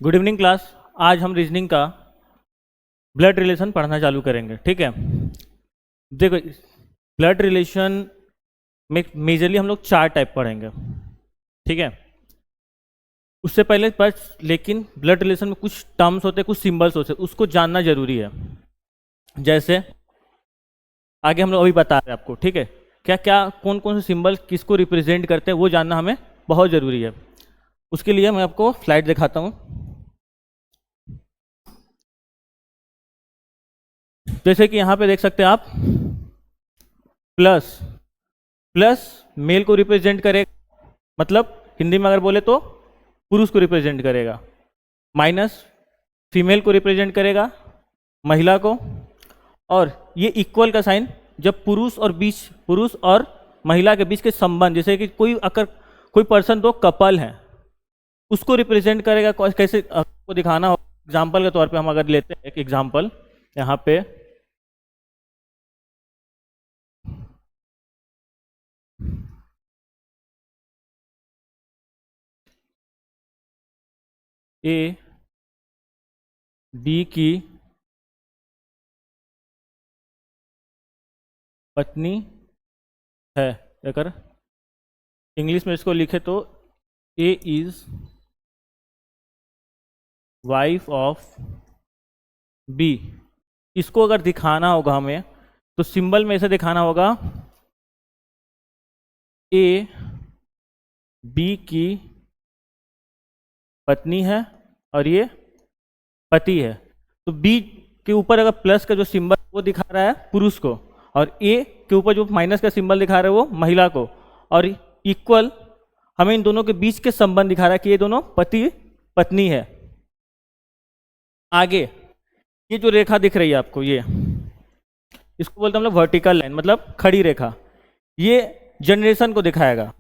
Good evening class. आज हम reasoning का ब्लड रिलेशन पढ़ना चालू करेंगे। ठीक है, देखो ब्लड रिलेशन में मेजरली हम लोग 4 टाइप पढ़ेंगे। ठीक है, उससे पहले बस लेकिन ब्लड रिलेशन में कुछ टर्म्स होते हैं, कुछ सिंबल्स होते हैं, उसको जानना जरूरी है। जैसे आगे हम लोग अभी बता रहे हैं आपको। ठीक है, क्या क्या कौन कौन से सिंबल किसको रिप्रेजेंट करते हैं वो जानना हमें बहुत ज़रूरी है। उसके लिए मैं आपको स्लाइड दिखाता हूँ। जैसे कि यहाँ पे देख सकते हैं आप, प्लस प्लस मेल को रिप्रेजेंट करेगा, मतलब हिंदी में अगर बोले तो पुरुष को रिप्रेजेंट करेगा। माइनस फीमेल को रिप्रेजेंट करेगा, महिला को। और ये इक्वल का साइन जब पुरुष और महिला के बीच के संबंध, जैसे कि कोई पर्सन दो कपल है, उसको रिप्रेजेंट करेगा। कैसे आपको दिखाना हो, एग्जाम्पल के तौर पे हम अगर लेते हैं एक एग्जाम्पल यहाँ पे, ए बी की पत्नी है, अगर इंग्लिश में इसको लिखे तो ए इज वाइफ ऑफ बी। इसको अगर दिखाना होगा हमें तो सिंबल में ऐसे दिखाना होगा, ए बी की पत्नी है और ये पति है। तो बी के ऊपर अगर प्लस का जो सिंबल वो दिखा रहा है पुरुष को, और ए के ऊपर जो माइनस का सिंबल दिखा रहा है वो महिला को, और इक्वल हमें इन दोनों के बीच के संबंध दिखा रहा है कि ये दोनों पति पत्नी है। आगे ये जो रेखा दिख रही है आपको, ये इसको बोलते हैं हम लोग वर्टिकल लाइन, मतलब खड़ी रेखा। ये जनरेशन को दिखाएगा।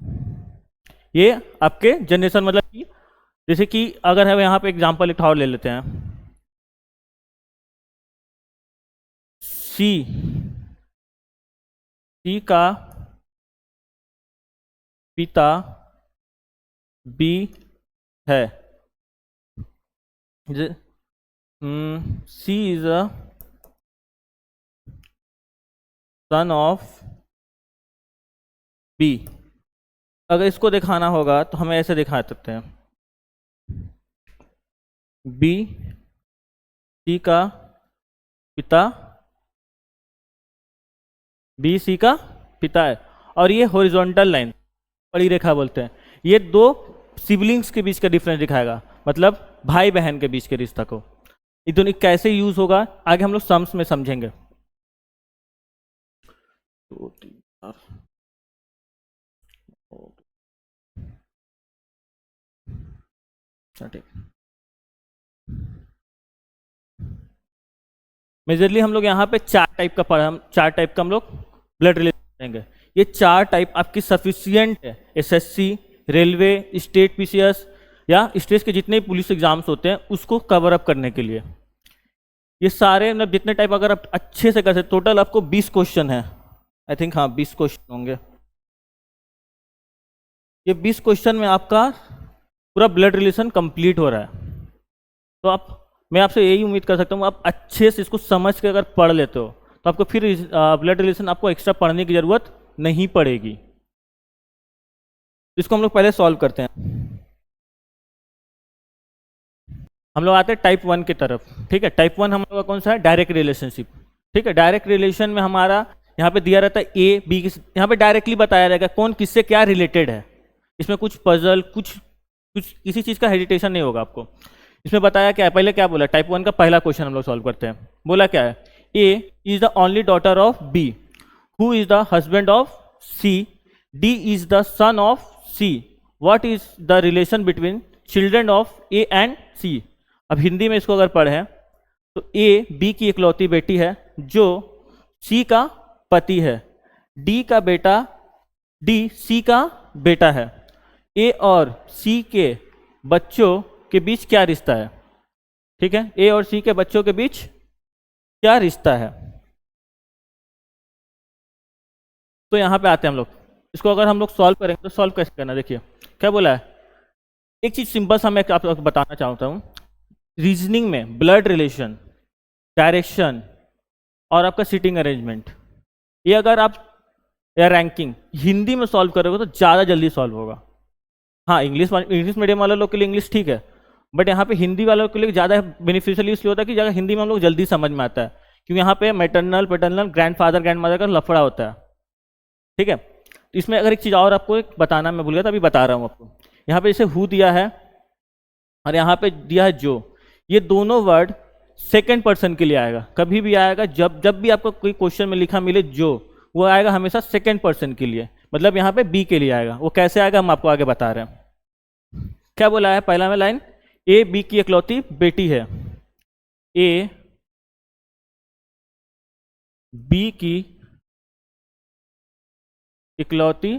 ये आपके जनरेशन, मतलब कि जैसे कि अगर है यहाँ पे एग्जांपल एक और ले लेते हैं, सी का पिता बी है। सी is a son of B. अगर इसको दिखाना होगा तो हमें ऐसे दिखा सकते हैं, बी सी का पिता, बी सी का पिता है। और ये हॉरिजॉन्टल लाइन, बड़ी रेखा बोलते हैं, ये दो सिबलिंग्स के बीच का डिफरेंस दिखाएगा, मतलब भाई बहन के बीच के रिश्ता को। ये दोनों कैसे यूज होगा आगे हम लोग सम्स में समझेंगे। मेजरली हम लोग यहाँ पे 4 टाइप का हम लोग ब्लड रिलेशन करेंगे। ये 4 टाइप आपकी सफिशियंट है एसएससी, रेलवे, स्टेट पीसीएस या स्टेट के जितने पुलिस एग्जाम्स होते हैं उसको कवर अप करने के लिए। ये सारे मतलब जितने टाइप अगर आप अच्छे से कर सकते, टोटल आपको 20 क्वेश्चन है, आई थिंक, हाँ 20 क्वेश्चन होंगे। ये 20 क्वेश्चन में आपका पूरा ब्लड रिलेशन कंप्लीट हो रहा है। तो मैं आपसे यही उम्मीद कर सकता हूँ आप अच्छे से इसको समझ के अगर पढ़ लेते हो तो आपको फिर ब्लड रिलेशन आपको एक्स्ट्रा पढ़ने की ज़रूरत नहीं पड़ेगी। इसको हम लोग पहले सॉल्व करते हैं। हम लोग आते हैं टाइप 1 की तरफ। ठीक है, टाइप 1 हम लोग का कौन सा है, डायरेक्ट रिलेशनशिप। ठीक है, डायरेक्ट रिलेशन में हमारा यहाँ पे दिया रहता है ए बी, यहाँ पे डायरेक्टली बताया जाएगा कौन किससे क्या रिलेटेड है। इसमें कुछ पजल कुछ किसी चीज़ का हेजिटेशन नहीं होगा आपको। इसमें बताया क्या है, पहले क्या बोला, टाइप 1 का पहला क्वेश्चन हम लोग सॉल्व करते हैं। बोला क्या है, A is the only daughter of B, who is the husband of C, D is the son of C, what is the relation between children of A and C. अब हिंदी में इसको अगर पढ़ें तो ए बी की इकलौती बेटी है जो सी का पति है, डी सी का बेटा है, ए और सी के बच्चों के बीच क्या रिश्ता है। ठीक है, ए और सी के बच्चों के बीच क्या रिश्ता है। तो यहां पे आते हैं हम लोग, इसको अगर हम लोग सॉल्व करेंगे तो सॉल्व कैसे करना, देखिए क्या बोला है। एक चीज सिंपल सा मैं आपको बताना चाहता हूं, रीजनिंग में ब्लड रिलेशन, डायरेक्शन और आपका सीटिंग अरेंजमेंट, ये अगर आप या रैंकिंग हिंदी में सॉल्व करोगे तो ज़्यादा जल्दी सॉल्व होगा। हाँ, इंग्लिश मीडियम वाले लोग के लिए इंग्लिश ठीक है, बट यहाँ पे हिंदी वालों के लिए ज़्यादा बेनिफिशियल इसलिए होता है कि ज़्यादा हिंदी में हम लोग जल्दी समझ में आता है, क्योंकि यहाँ पे maternal paternal grandfather grand mother का लफड़ा होता है। ठीक है, तो इसमें अगर एक चीज़ और आपको एक बताना मैं भूल गया था, अभी बता रहा हूँ आपको। यहाँ पे जैसे हु दिया है और यहाँ पे दिया है जो, ये दोनों वर्ड सेकंड पर्सन के लिए आएगा, कभी भी आएगा जब जब भी आपको कोई क्वेश्चन में लिखा मिले जो, वो आएगा हमेशा सेकंड पर्सन के लिए, मतलब यहाँ पे बी के लिए आएगा। वो कैसे आएगा हम आपको आगे बता रहे हैं। क्या बोला है पहला में लाइन, ए बी की इकलौती बेटी है, ए बी की इकलौती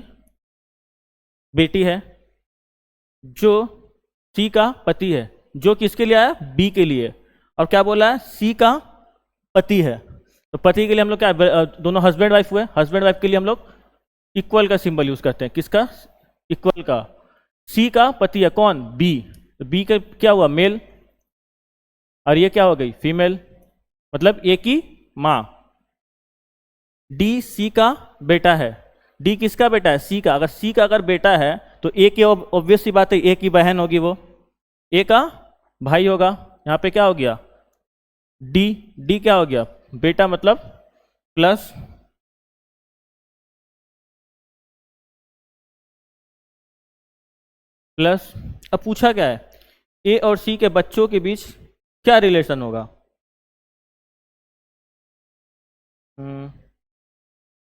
बेटी है, जो सी का पति है। जो किसके लिए आया, बी के लिए। और क्या बोला है, सी का पति है। तो पति के लिए हम लोग क्या, दोनों हस्बैंड वाइफ हुए, हस्बैंड वाइफ के लिए हम लोग इक्वल का सिंबल यूज करते हैं। किसका, इक्वल का। सी का पति है कौन, बी, तो बी का क्या हुआ, मेल, और ये क्या हो गई, फीमेल, मतलब ए की माँ। डी सी का बेटा है, डी किसका बेटा है, सी का। अगर सी का अगर बेटा है तो ए की ऑब्वियस सी बात है, ए की बहन होगी, वो ए का भाई होगा। यहाँ पे क्या हो गया, डी, डी क्या हो गया, बेटा, मतलब प्लस प्लस। अब पूछा क्या है, ए और सी के बच्चों के बीच क्या रिलेशन होगा।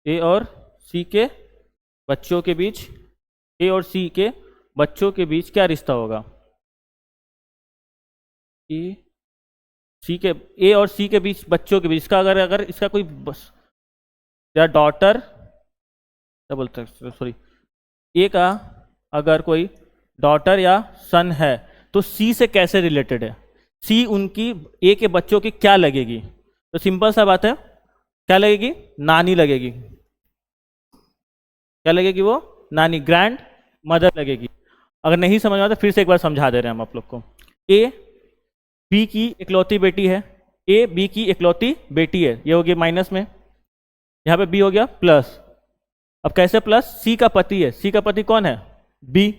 ए और सी के बच्चों के बीच, ए और सी के बच्चों के बीच क्या रिश्ता होगा। ए सी के, ए और सी के बीच बच्चों के बीच, इसका अगर अगर इसका कोई या डॉटर, क्या बोलते हैं, सॉरी, ए का अगर कोई डॉटर या सन है तो सी से कैसे रिलेटेड है, सी उनकी ए के बच्चों की क्या लगेगी। तो सिंपल सा बात है, क्या लगेगी, नानी लगेगी। क्या लगेगी वो, नानी, ग्रैंड मदर लगेगी। अगर नहीं समझ में आता फिर से एक बार समझा दे रहे हैं हम आप लोग को। ए बी की इकलौती बेटी है, ए बी की इकलौती बेटी है, ये हो गया माइनस में, यहाँ पे बी हो गया प्लस। अब कैसे प्लस, सी का पति है, सी का पति कौन है, बी,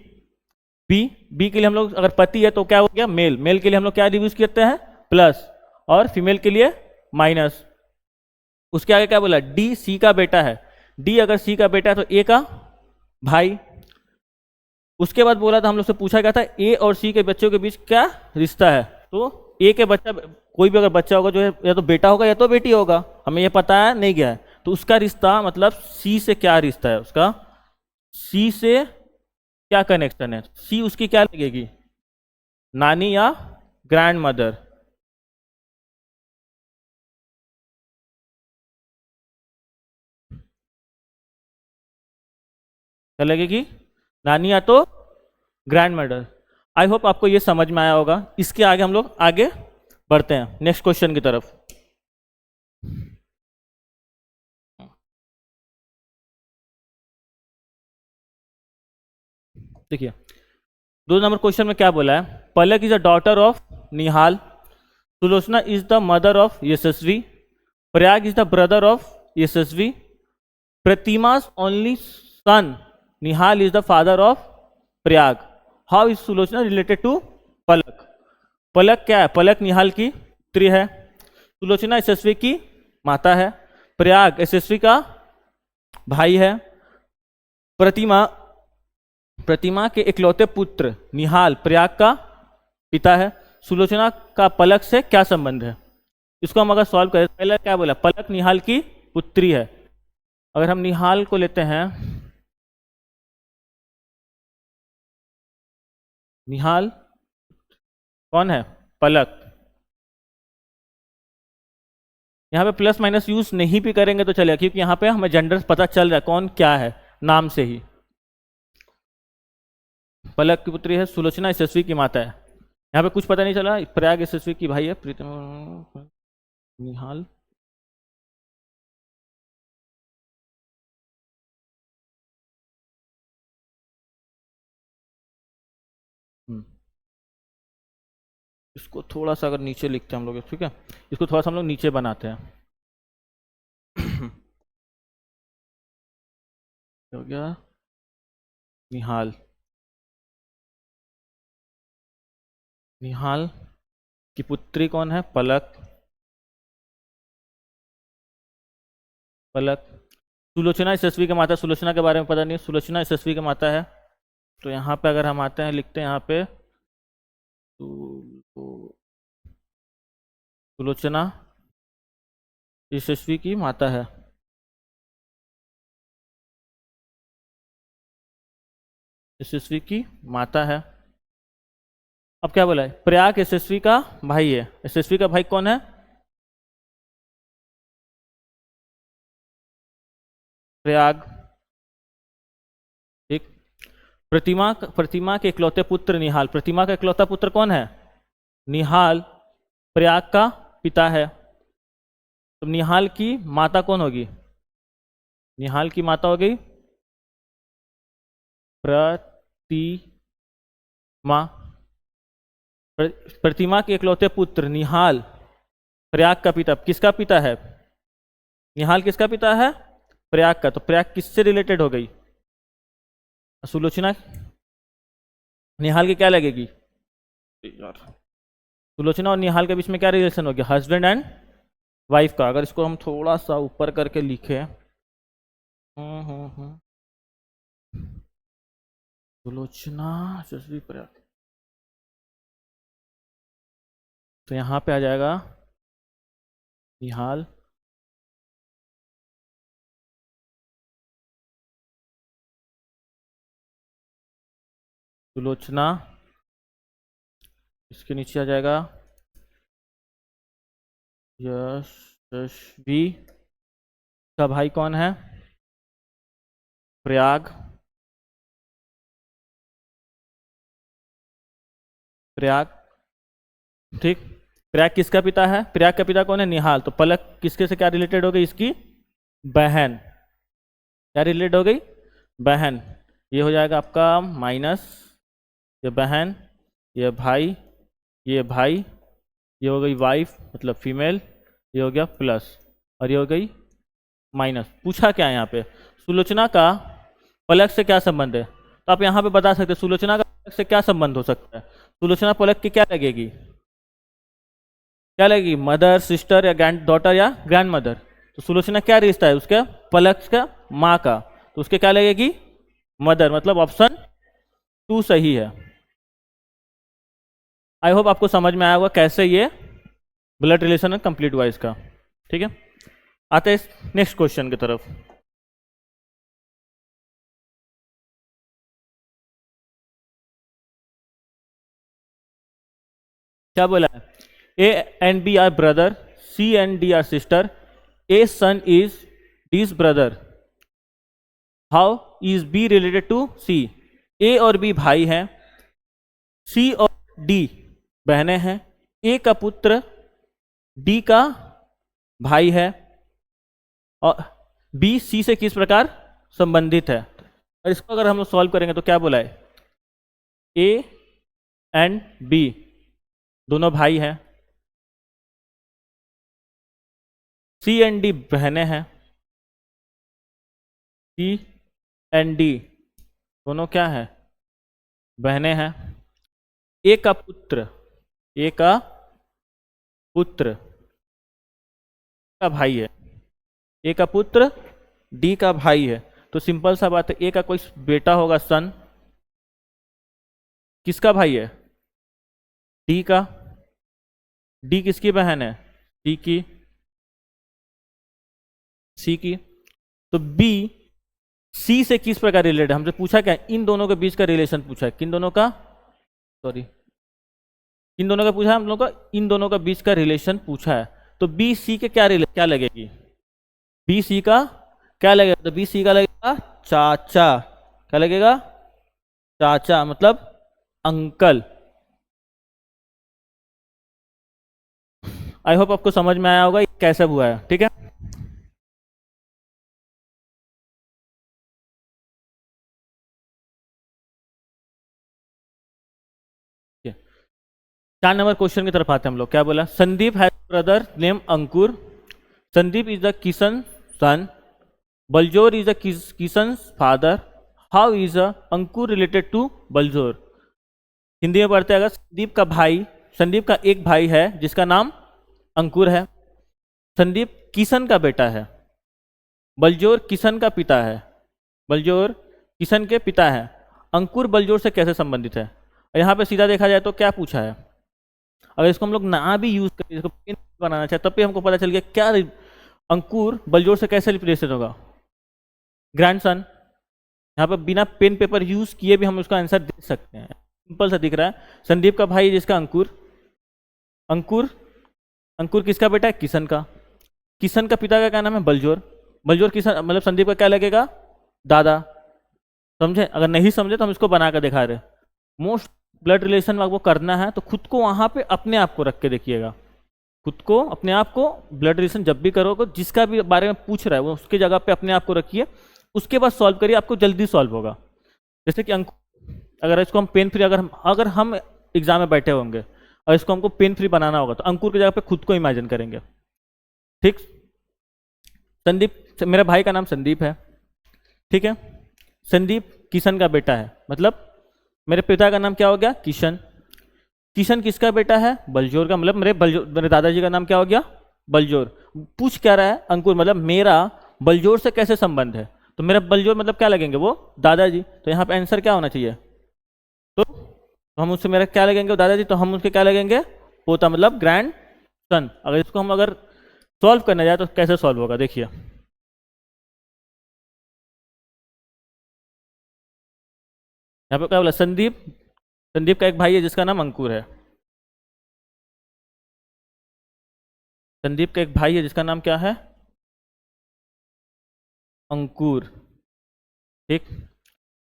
बी, बी के लिए हम लोग अगर पति है तो क्या हो गया, मेल, मेल के लिए हम लोग क्या यूज करते हैं, प्लस, और फीमेल के लिए माइनस। उसके आगे क्या बोला, डी सी का बेटा है, डी अगर सी का बेटा है तो ए का भाई। उसके बाद बोला था हम लोग से पूछा गया था ए और सी के बच्चों के बीच क्या रिश्ता है। तो ए के बच्चा, कोई भी अगर बच्चा होगा जो है या तो बेटा होगा या तो बेटी होगा, हमें ये पता है नहीं गया है, तो उसका रिश्ता मतलब सी से क्या रिश्ता है उसका, सी से क्या कनेक्शन है, सी उसकी क्या लगेगी, नानी या ग्रैंड मदर। क्या लगेगी, नानी या तो ग्रैंड मदर। आई होप आपको ये समझ में आया होगा। इसके आगे हम लोग आगे बढ़ते हैं नेक्स्ट क्वेश्चन की तरफ। देखिए, 2 नंबर क्वेश्चन में क्या बोला है, Palak is a daughter of Nihal, Sulochana is the mother of Yashasvi, Prayag is the brother of Yashasvi, Pratima's only son Nihal is the father of Prayag, how is Sulochana related to Palak. Palak क्या है, पलक निहाल की पुत्री है, सुलोचना यशस्वी की माता है, प्रयाग यशस्वी का भाई है, प्रतिमा प्रतिमा के इकलौते पुत्र निहाल प्रयाग का पिता है, सुलोचना का पलक से क्या संबंध है। इसको हम अगर सॉल्व करें, पहले क्या बोला, पलक निहाल की पुत्री है। अगर हम निहाल को लेते हैं, निहाल कौन है, पलक। यहाँ पे प्लस माइनस यूज नहीं भी करेंगे तो चलेगा, क्योंकि यहाँ पे हमें जेंडर पता चल रहा है कौन क्या है नाम से ही। पलक की पुत्री है, सुलोचना यशस्वी की माता है। यहाँ पे कुछ पता नहीं चला, प्रयाग यशस्वी की भाई है, प्रीतम, निहाल। इसको थोड़ा सा अगर नीचे लिखते हैं हम लोग, ठीक है, इसको थोड़ा सा हम लोग नीचे बनाते हैं। हो गया निहाल। निहाल की पुत्री कौन है? पलक। पलक। सुलोचना यशस्वी की माता, सुलोचना के बारे में पता नहीं, सुलोचना यशस्वी की माता है। तो यहाँ पे अगर हम आते हैं, लिखते हैं यहाँ पे सुलोचना यशस्वी की माता है। यशस्वी की माता है। अब क्या बोला है? प्रयाग यशस्वी का भाई है। यशस्वी का भाई कौन है? प्रयाग। ठीक। प्रतिमा, प्रतिमा के इकलौते पुत्र निहाल। प्रतिमा का इकलौता पुत्र कौन है? निहाल प्रयाग का पिता है। तो निहाल की माता कौन होगी? निहाल की माता हो गई प्रतिमा। प्रतिमा के इकलौते पुत्र निहाल प्रयाग का पिता। किसका पिता है? निहाल किसका पिता है? प्रयाग का। तो प्रयाग किससे रिलेटेड हो गई? सुलोचना। निहाल की क्या लगेगी यार? सुलोचना और निहाल के बीच में क्या रिलेशन हो गया? हस्बैंड एंड वाइफ का। अगर इसको हम थोड़ा सा ऊपर करके लिखे, सुलोचना यशस्वी प्रयाग, तो यहाँ पे आ जाएगा निहाल सुलोचना, इसके नीचे आ जाएगा यशस्वी का भाई कौन है? प्रयाग। प्रयाग। ठीक। प्रयाग किसका पिता है? प्रयाग का पिता कौन है? निहाल। तो पलक किसके से क्या रिलेटेड हो गई? इसकी बहन। क्या रिलेटेड हो गई? बहन। ये हो जाएगा आपका माइनस, ये बहन, ये भाई, ये भाई, ये हो गई वाइफ मतलब फीमेल, ये हो गया प्लस, और ये हो गई माइनस। पूछा क्या है यहाँ पे? सुलोचना का पलक से क्या संबंध है? तो आप यहाँ पे बता सकते हैं सुलोचना का पलक से क्या संबंध हो सकता है। सुलोचना पलक की क्या लगेगी? क्या लगेगी? मदर, सिस्टर, या ग्रैंड डॉटर, या ग्रैंड मदर। तो सुलोचना क्या रिश्ता है उसका? पलक का माँ का। तो उसके क्या लगेगी? मदर। मतलब ऑप्शन 2 सही है। आई होप आपको समझ में आया होगा कैसे ये ब्लड रिलेशन है कंप्लीट हुआ इसका। ठीक है, आते हैं नेक्स्ट क्वेश्चन की तरफ। क्या बोला है? A and B are brother, C and D are sister, A son is D's brother, how is B related to C? A और बी भाई हैं, सी और डी बहनें हैं, ए का पुत्र डी का भाई है, और बी सी से किस प्रकार संबंधित है? और इसको अगर हम सॉल्व करेंगे तो क्या बोला है? ए एंड बी दोनों भाई हैं, सी एंड डी बहनें हैं, सी एंड डी दोनों क्या है? बहनें हैं। ए का पुत्र, ए का पुत्र का भाई है, ए का पुत्र डी का भाई है। तो सिंपल सा बात है, ए का कोई बेटा होगा सन, किसका भाई है? डी का। डी किसकी बहन है? डी की। सी की। तो बी सी से किस प्रकार रिलेटेड? हमसे पूछा क्या? इन दोनों के बीच का रिलेशन पूछा है। किन दोनों का? सॉरी, इन दोनों का पूछा है हम लोग का, इन दोनों का बीच का रिलेशन पूछा है। तो बी सी के क्या लगेगी? बी सी का क्या लगेगा? तो बी सी का लगेगा चाचा। क्या लगेगा? चाचा मतलब अंकल। आई होप आपको समझ में आया होगा ये कैसे हुआ है। ठीक है, 4 नंबर क्वेश्चन की तरफ आते हैं हम लोग। क्या बोला? Sandeep has brother name Ankur, Sandeep is the Kishan son, Baljor is the Kishan father, how is Ankur related to Baljor. Hindi में पढ़ते हैं, अगर संदीप का एक भाई है जिसका नाम अंकुर है, संदीप किशन का बेटा है, बलजोर किशन का पिता है, बलजोर किशन के पिता है, अंकुर बलजोर से कैसे संबंधित है। और यहाँ पे सीधा देखा जाए तो क्या पूछा है, अगर इसको हम लोग ना भी यूज करें, इसको पेन बनाना चाहे, तब भी हमको पता चल गया क्या अंकुर बलजोर से कैसे रिप्लेस होगा, ग्रैंडसन। यहाँ पर बिना पेन पेपर यूज किए भी हम उसका आंसर दे सकते हैं, सिंपल सा दिख रहा है। संदीप का भाई जिसका अंकुर, अंकुर किसका बेटा है? किशन का। किशन का पिता का क्या नाम है? बलजोर। बलजोर किशन मतलब संदीप का क्या लगेगा? दादा। समझे? अगर नहीं समझे तो हम इसको बना कर दिखा रहे। मोस्ट ब्लड रिलेशन आपको करना है तो खुद को वहां पे अपने आप को रख के देखिएगा, खुद को अपने आप को ब्लड रिलेशन जब भी करोगे, जिसका भी बारे में पूछ रहा है वो उसकी जगह पे अपने आप को रखिए, उसके बाद सॉल्व करिए, आपको जल्दी सॉल्व होगा। जैसे कि अगर इसको हम पेन फ्री, अगर हम एग्जाम में बैठे होंगे और इसको हमको पेन फ्री बनाना होगा तो अंकुर की जगह पे खुद को इमेजिन करेंगे। ठीक, संदीप, मेरा भाई का नाम संदीप है, ठीक है। संदीप किशन का बेटा है, मतलब मेरे पिता का नाम क्या हो गया? किशन। किशन किसका बेटा है? बलजोर का, मतलब मेरे दादाजी का नाम क्या हो गया? बलजोर। पूछ क्या रहा है? अंकुर, मतलब मेरा बलजोर से कैसे संबंध है, तो मेरा बलजोर मतलब क्या लगेंगे? वो दादाजी। तो यहाँ पे आंसर क्या होना चाहिए? तो हम उससे मेरा क्या लगेंगे? वो दादाजी। तो हम उसके क्या लगेंगे? पोता, मतलब ग्रैंड सन। अगर इसको हम अगर सॉल्व करने जाए तो कैसे सॉल्व होगा, देखिए। यहाँ पे क्या बोला? संदीप का एक भाई है जिसका नाम अंकुर है, संदीप का एक भाई है जिसका नाम क्या है? अंकुर। ठीक,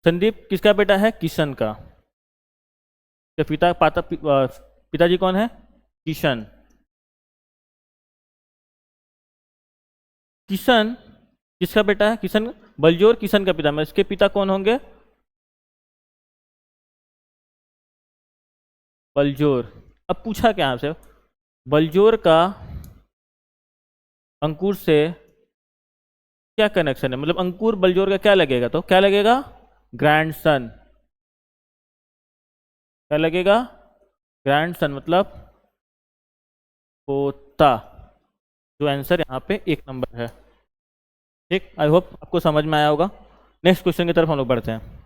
संदीप किसका बेटा है? किशन का। तो पिताजी कौन है? किशन। किशन किसका बेटा है? किशन, बलजोर किशन का पिता, मतलब इसके पिता कौन होंगे? बलजोर। अब पूछा क्या आपसे? बलजोर का अंकुर से क्या कनेक्शन है, मतलब अंकुर बलजोर का क्या लगेगा? तो क्या लगेगा? ग्रैंडसन। क्या लगेगा? ग्रैंडसन, मतलब पोता। जो आंसर यहाँ पे 1 नंबर है। ठीक, आई होप आपको समझ में आया होगा। नेक्स्ट क्वेश्चन की तरफ हम लोग बढ़ते हैं।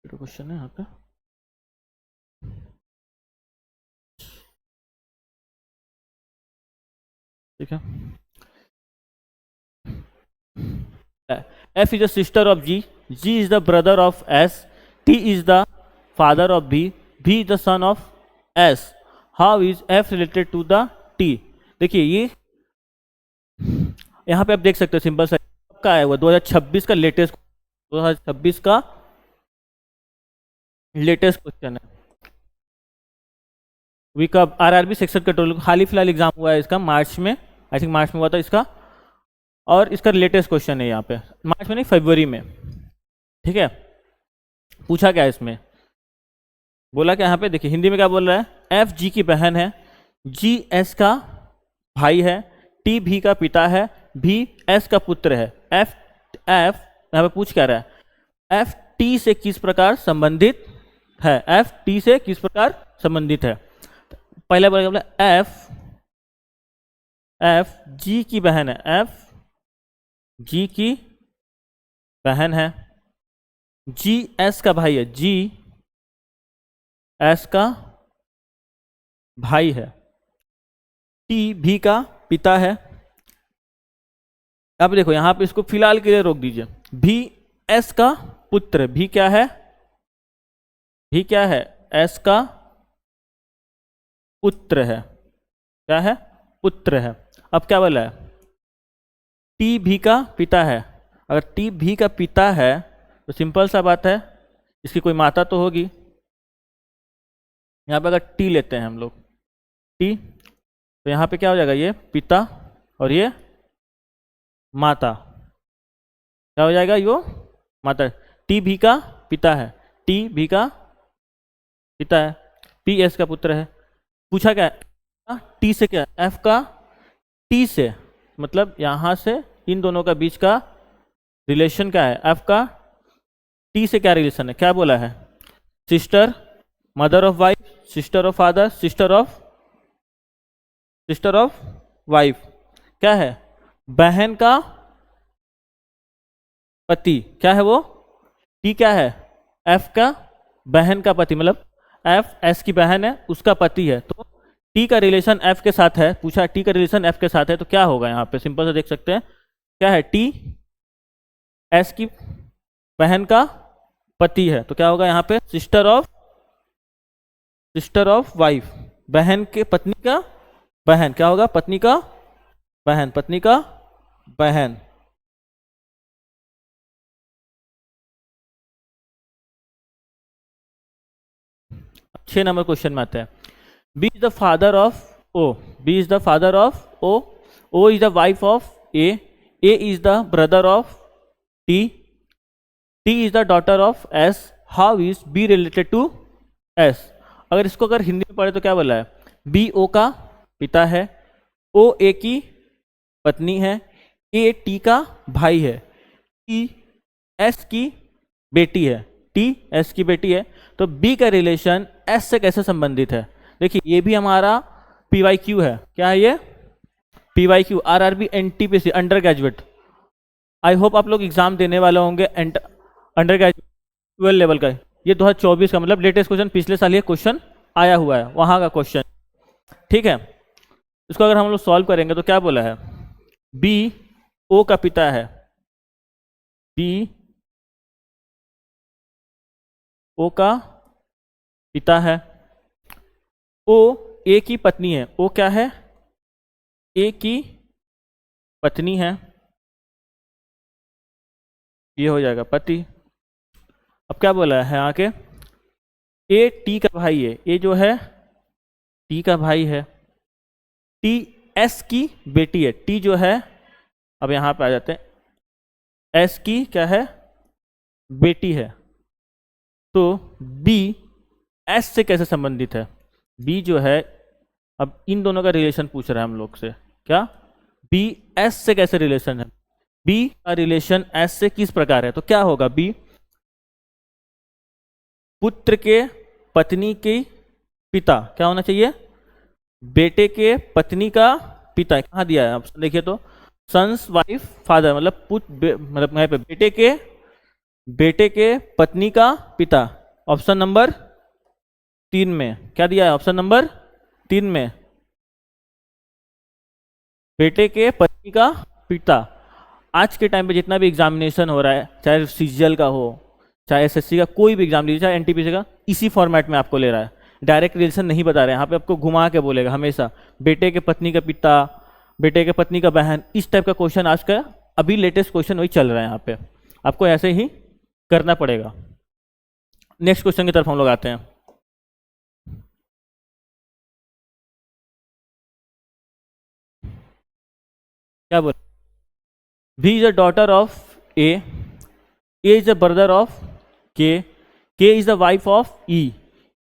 क्वेश्चन है यहाँ पे, ठीक है। F is the sister of G, G is the brother of S, T is the father of B, B is the son of S. How is F related to the T? देखिए ये यहाँ पे आप देख सकते हो, simple सा का है वो 2026 का लेटेस्ट, 2026 का लेटेस्ट क्वेश्चन है। Week of RRB section control, हाल ही फिलहाल एग्जाम हुआ है इसका, मार्च में, आई थिंक मार्च में हुआ था इसका, और इसका लेटेस्ट क्वेश्चन है यहाँ पे, मार्च में नहीं फरवरी में। ठीक है, पूछा क्या है इसमें? बोला क्या यहाँ पे? देखिए हिंदी में क्या बोल रहा है? एफ जी की बहन है, जी एस का भाई है, टी भी का पिता है, भी एस का पुत्र है। एफ यहाँ पे पूछ क्या रहा है? एफ टी से किस प्रकार संबंधित है? एफ टी से किस प्रकार संबंधित है? पहले बोला एफ जी की बहन है, एफ जी की बहन है, जी एस का भाई है, जी एस का भाई है, टी भी का पिता है। अब देखो यहां पे इसको फिलहाल के लिए रोक दीजिए। भी एस का पुत्र, भी क्या है? भी क्या है? एस का पुत्र है। क्या है? पुत्र है। अब क्या बोला है? टी भी का पिता है। अगर टी भी का पिता है तो सिंपल सा बात है, इसकी कोई माता तो होगी। यहाँ पे अगर टी लेते हैं हम लोग, टी, तो यहाँ पे क्या हो जाएगा? ये पिता और ये माता। क्या हो जाएगा? यो माता। टी भी का पिता है, टी भी का पिता है, पी एस का पुत्र है। पूछा क्या है, टी से क्या, एफ का टी से, मतलब यहां से इन दोनों का बीच का रिलेशन क्या है, एफ का टी से क्या रिलेशन है, क्या बोला है, sister, mother of wife, sister of father, sister of wife, क्या है, बहन का पति, क्या है वो, टी क्या है, एफ का बहन का पति, मतलब एफ एस की बहन है, उसका पति है, तो टी का रिलेशन एफ के साथ है। पूछा टी का रिलेशन एफ के साथ है, तो क्या होगा, यहाँ पे सिंपल से देख सकते हैं, क्या है, टी एस की बहन का पति है, तो क्या होगा यहाँ पे, सिस्टर ऑफ वाइफ, बहन के पत्नी का बहन, क्या होगा, पत्नी का बहन, पत्नी का बहन। छह नंबर क्वेश्चन में आते हैं, B is the father of O, B is the father of O is the wife of A is the brother of T, T is the daughter of S, how is B related to S. अगर इसको अगर हिंदी में पढ़े तो क्या बोला है, B O का पिता है, ओ ए की पत्नी है, ए टी का भाई है, टी एस की बेटी है, टी एस की बेटी है, तो बी का रिलेशन एस से कैसे संबंधित है। देखिए ये भी हमारा PYQ है, क्या है ये, PYQ, RRB NTPC under graduate. I hope आप लोग एग्जाम देने वाले होंगे अंडर ग्रेजुएट 12 लेवल का, ये 2024 का, मतलब लेटेस्ट क्वेश्चन, पिछले साल ये क्वेश्चन आया हुआ है, वहां का क्वेश्चन, ठीक है। इसको अगर हम लोग सॉल्व करेंगे तो क्या बोला है, बी ओ का पिता है, बी ओ का पिता है, ओ ए की पत्नी है, ओ क्या है, ए की पत्नी है, ये हो जाएगा पति। अब क्या बोला है आके, ए टी का भाई है, ए जो है टी का भाई है, टी एस की बेटी है, टी जो है, अब यहां पे आ जाते हैं, एस की क्या है, बेटी है, तो बी एस से कैसे संबंधित है, बी जो है, अब इन दोनों का रिलेशन पूछ रहा है हम लोग से, क्या बी एस से कैसे रिलेशन है, बी का रिलेशन एस से किस प्रकार है, तो क्या होगा, बी पुत्र के पत्नी के पिता, क्या होना चाहिए, बेटे के पत्नी का पिता, कहाँ दिया है ऑप्शन देखिए तो, सन्स वाइफ फादर, मतलब मतलब यहाँ पे बेटे के पत्नी का पिता, ऑप्शन नंबर 3 में क्या दिया है, ऑप्शन नंबर 3 में बेटे के पत्नी का पिता। आज के टाइम पे जितना भी एग्जामिनेशन हो रहा है, चाहे CGL का हो, चाहे SSC का, कोई भी एग्जाम लीजिए, चाहे NTPC का, इसी फॉर्मेट में आपको ले रहा है, डायरेक्ट रिलेशन नहीं बता रहे हैं, यहाँ पे आपको घुमा के बोलेगा हमेशा, बेटे के पत्नी का पिता, बेटे के पत्नी का बहन, इस टाइप का क्वेश्चन आज का अभी लेटेस्ट क्वेश्चन वही चल रहा है, यहाँ पे आपको ऐसे ही करना पड़ेगा। नेक्स्ट क्वेश्चन की तरफ हम लोग आते हैं, क्या बोल, B is the daughter of A is the brother of K is the wife of E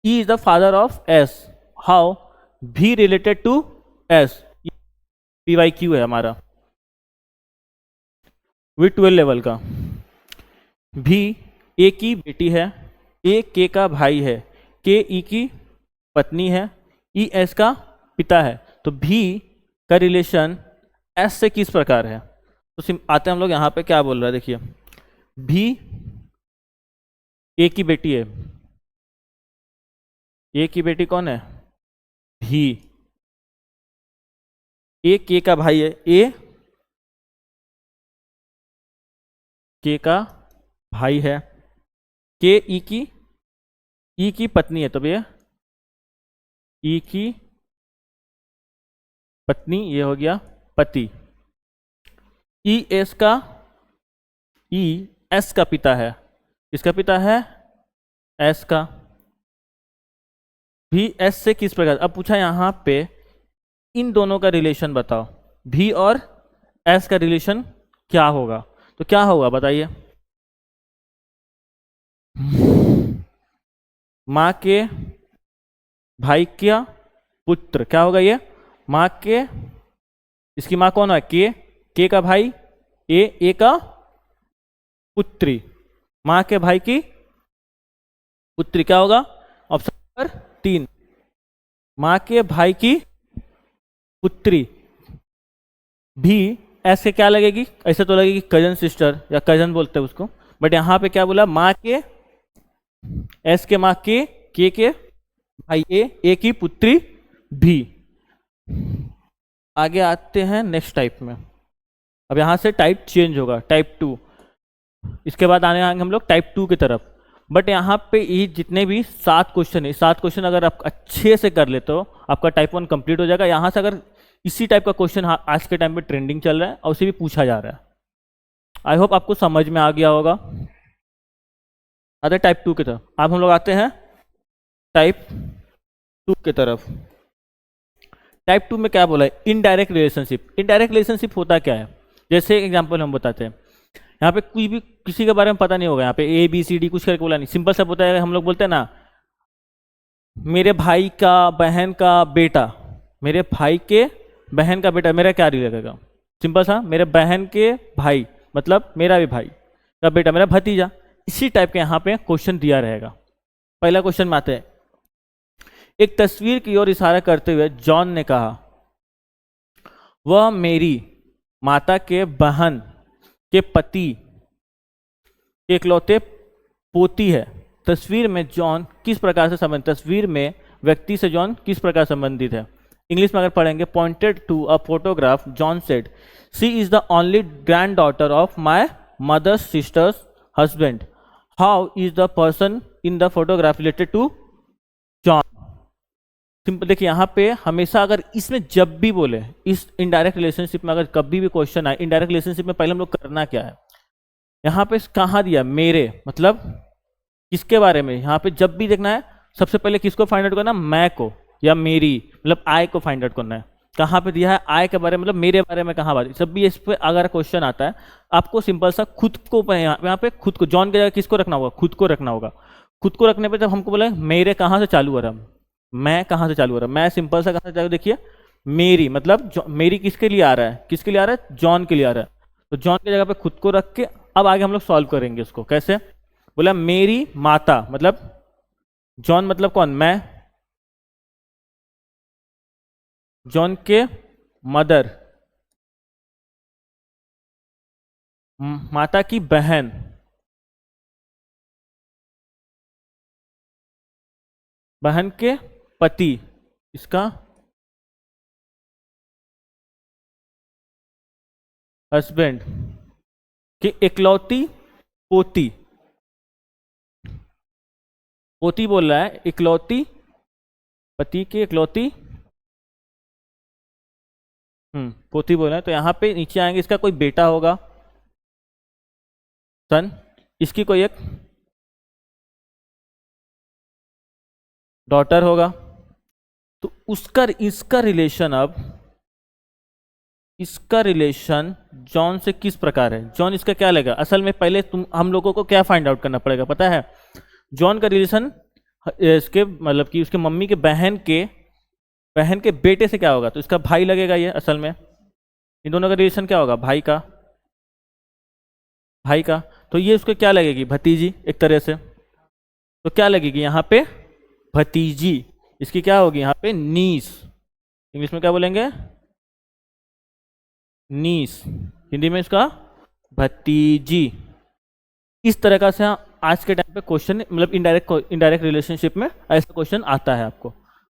is the father of S, how B related to S. PYQ है हमारा विथ 12 लेवल का। भी ए की बेटी है, ए के का भाई है, के ई की पत्नी है, ई एस का पिता है, तो भी का रिलेशन एस से किस प्रकार है। तो आते हैं हम लोग यहाँ पे, क्या बोल रहा है देखिए, भी ए की बेटी है, ए की बेटी कौन है, भी, ए के का भाई है, ए के का भाई है, के ई की पत्नी है, तो भैया ई की पत्नी, ये हो गया पति, ई एस का पिता है, किसका पिता है, एस का, भी एस से किस प्रकार। अब पूछा यहां पे इन दोनों का रिलेशन बताओ, भी और एस का रिलेशन क्या होगा, तो क्या होगा बताइए, माँ के भाई का पुत्र, क्या होगा ये? माँ के, इसकी माँ कौन है? के का भाई, ए का पुत्री, माँ के भाई की पुत्री, क्या होगा? ऑप्शन नंबर 3, माँ के भाई की पुत्री। भी ऐसे क्या लगेगी? ऐसे तो लगेगी कजन सिस्टर या कजन बोलते हैं उसको, बट यहाँ पे क्या बोला? माँ के, एस के माँ के भाई ए की पुत्री भी। आगे आते हैं नेक्स्ट टाइप में। अब यहाँ से टाइप चेंज होगा, टाइप 2। इसके बाद आने आएंगे हम लोग टाइप 2 की तरफ। बट यहाँ पे ये जितने भी 7 क्वेश्चन है, 7 क्वेश्चन अगर आप अच्छे से कर लेते हो आपका टाइप 1 कंप्लीट हो जाएगा। यहाँ से अगर इसी टाइप का क्वेश्चन आज के टाइम पे ट्रेंडिंग चल रहा है और उसे भी पूछा जा रहा है। आई होप आपको समझ में आ गया होगा। आते टाइप 2 की तरफ। अब हम लोग आते हैं टाइप 2 की तरफ। टाइप 2 में क्या बोला है? Indirect relationship. इनडायरेक्ट रिलेशनशिप होता क्या है? जैसे एग्जांपल हम बताते हैं। यहाँ पे कुछ भी किसी के बारे में पता नहीं होगा, यहाँ पे ए बी सी डी कुछ करके बोला नहीं, सिंपल सा होता है। हम लोग बोलते हैं ना, मेरे भाई का बहन का बेटा, मेरे भाई के बहन का बेटा, मेरा क्या लगेगा? सिंपल सा, मेरे बहन के भाई मतलब मेरा भी भाई का बेटा, मेरा भतीजा। इसी टाइप के यहाँ पे क्वेश्चन दिया रहेगा। पहला क्वेश्चन में आते हैं। एक तस्वीर की ओर इशारा करते हुए जॉन ने कहा, वह मेरी माता के बहन के पति के इकलौते पोती है। तस्वीर में जॉन किस प्रकार से संबंधित, तस्वीर में व्यक्ति से जॉन किस प्रकार संबंधित है? इंग्लिश में अगर पढ़ेंगे, pointed to a photograph John said, C is the only granddaughter of my mother's sister's husband, how is the person in the photograph related to John. Simple देखिए, यहाँ पे हमेशा अगर इसमें जब भी बोले, इस इनडायरेक्ट रिलेशनशिप में अगर कभी भी क्वेश्चन आए, इनडायरेक्ट रिलेशनशिप में पहले हम लोग करना क्या है? यहाँ पे कहाँ दिया? मेरे, मतलब किसके बारे में? यहाँ पे जब भी देखना है सबसे पहले किसको फाइंड आउट करना? मैं को, या मेरी, मतलब आई को फाइंड आउट करना है। कहाँ पे दिया है? आई के बारे में, मतलब मेरे बारे में कहाँ बात? जब भी इस पे अगर क्वेश्चन आता है, आपको सिंपल सा खुद को यहाँ पे खुद को, जॉन की जगह किसको रखना होगा? खुद को रखना होगा। खुद को रखने पे जब हमको बोला मेरे, कहाँ से चालू हो रहा है? मैं कहाँ से चालू हो रहा है? मैं सिंपल सा कहाँ से चालू? देखिए, मेरी मतलब मेरी किसके लिए आ रहा है? किसके लिए आ रहा है? जॉन के लिए आ रहा है। तो जॉन की जगह पे खुद को रख के अब आगे हम लोग सॉल्व करेंगे इसको। कैसे? बोला मेरी माता, मतलब जॉन मतलब कौन? मैं। जॉन के मदर, माता की बहन, बहन के पति, इसका हस्बैंड की इकलौती पोती। पोती बोल रहा है, इकलौती, पति की इकलौती पोती बोल रहा है। तो यहाँ पे नीचे आएंगे, इसका कोई बेटा होगा, सन, इसकी कोई एक डॉटर होगा। तो उसका इसका रिलेशन, अब इसका रिलेशन जॉन से किस प्रकार है? जॉन इसका क्या लगेगा? असल में पहले हम लोगों को क्या फाइंड आउट करना पड़ेगा पता है? जॉन का रिलेशन इसके, मतलब कि उसके मम्मी के बहन के बेटे से क्या होगा? तो इसका भाई लगेगा ये। असल में इन दोनों का रिलेशन क्या होगा? भाई का। तो ये उसको क्या लगेगी? भतीजी एक तरह से। तो क्या लगेगी यहाँ पे? भतीजी। इसकी क्या होगी यहाँ पे? नीस। इंग्लिश में क्या बोलेंगे? नीस। हिंदी में इसका भतीजी। इस तरह का से आज के टाइम पे क्वेश्चन, मतलब इनडायरेक्ट रिलेशनशिप में ऐसा क्वेश्चन आता है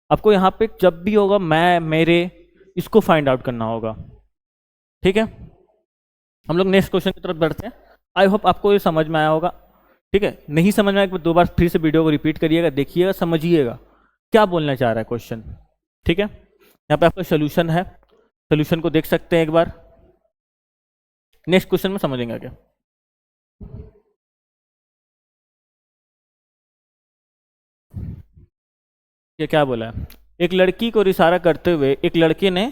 आपको यहाँ पे जब भी होगा मैं, मेरे, इसको फाइंड आउट करना होगा। ठीक है, हम लोग नेक्स्ट क्वेश्चन की तरफ बढ़ते हैं। आई होप आपको ये समझ में आया होगा। ठीक है, नहीं समझ में आया दो बार फिर से वीडियो को रिपीट करिएगा, देखिएगा, समझिएगा क्या बोलना चाह रहा है क्वेश्चन। ठीक है, यहाँ पे आपका सोल्यूशन है, सोल्यूशन को देख सकते हैं एक बार। नेक्स्ट क्वेश्चन में समझेंगे क्या। ये क्या बोला है? एक लड़की को इशारा करते हुए एक लड़के ने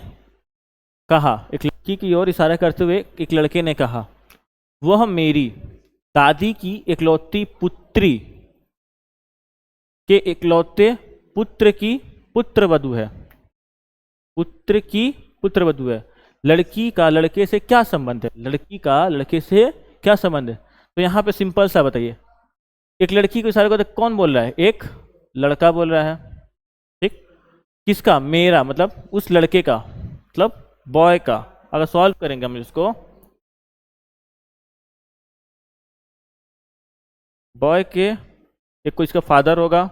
कहा, एक लड़की की ओर इशारा करते हुए एक लड़के ने कहा, वह मेरी दादी की इकलौती पुत्री के इकलौते पुत्र की पुत्रवधू है। पुत्र की पुत्रवधू है। लड़की का लड़के से क्या संबंध है? लड़की का लड़के से क्या संबंध है? तो यहाँ पे सिंपल सा बताइए, एक लड़की को इशारे को कौन बोल रहा है? एक लड़का बोल रहा है, ठीक। किसका? मेरा, मतलब उस लड़के का, मतलब बॉय का। अगर सॉल्व करेंगे हम इसको, बॉय के एक को इसका फादर होगा,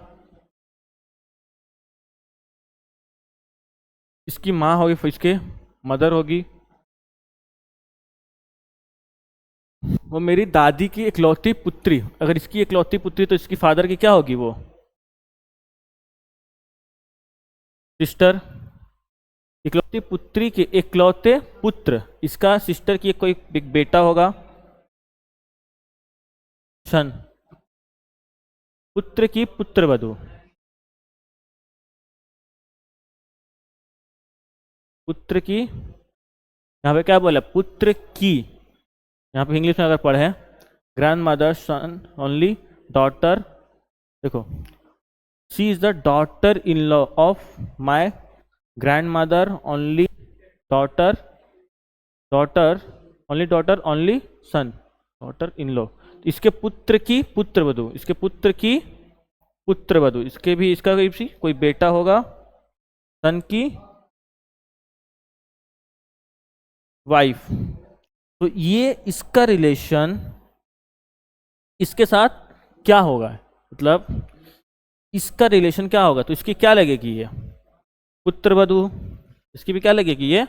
इसकी माँ होगी, फिर इसके मदर होगी, वो मेरी दादी की इकलौती पुत्री। अगर इसकी इकलौती पुत्री तो इसकी फादर की क्या होगी? वो सिस्टर। इकलौती पुत्री के इकलौते पुत्र, इसका सिस्टर की कोई एक बेटा होगा, सन। पुत्र की पुत्रवधू, पुत्र की, यहाँ पे क्या बोला? पुत्र की। यहाँ पे इंग्लिश में अगर पढ़े, grand mother son only daughter, देखो, she is the daughter in law of my grand mother only daughter, daughter only daughter only son, daughter in law. इसके पुत्र की पुत्रवधू, इसके पुत्र की पुत्रवधू, इसके भी इसका कोई बेटा होगा, सन की वाइफ। तो ये इसका रिलेशन इसके साथ क्या होगा? मतलब इसका रिलेशन क्या होगा? तो इसकी क्या लगेगी? ये पुत्रवधू, इसकी भी क्या लगेगी? ये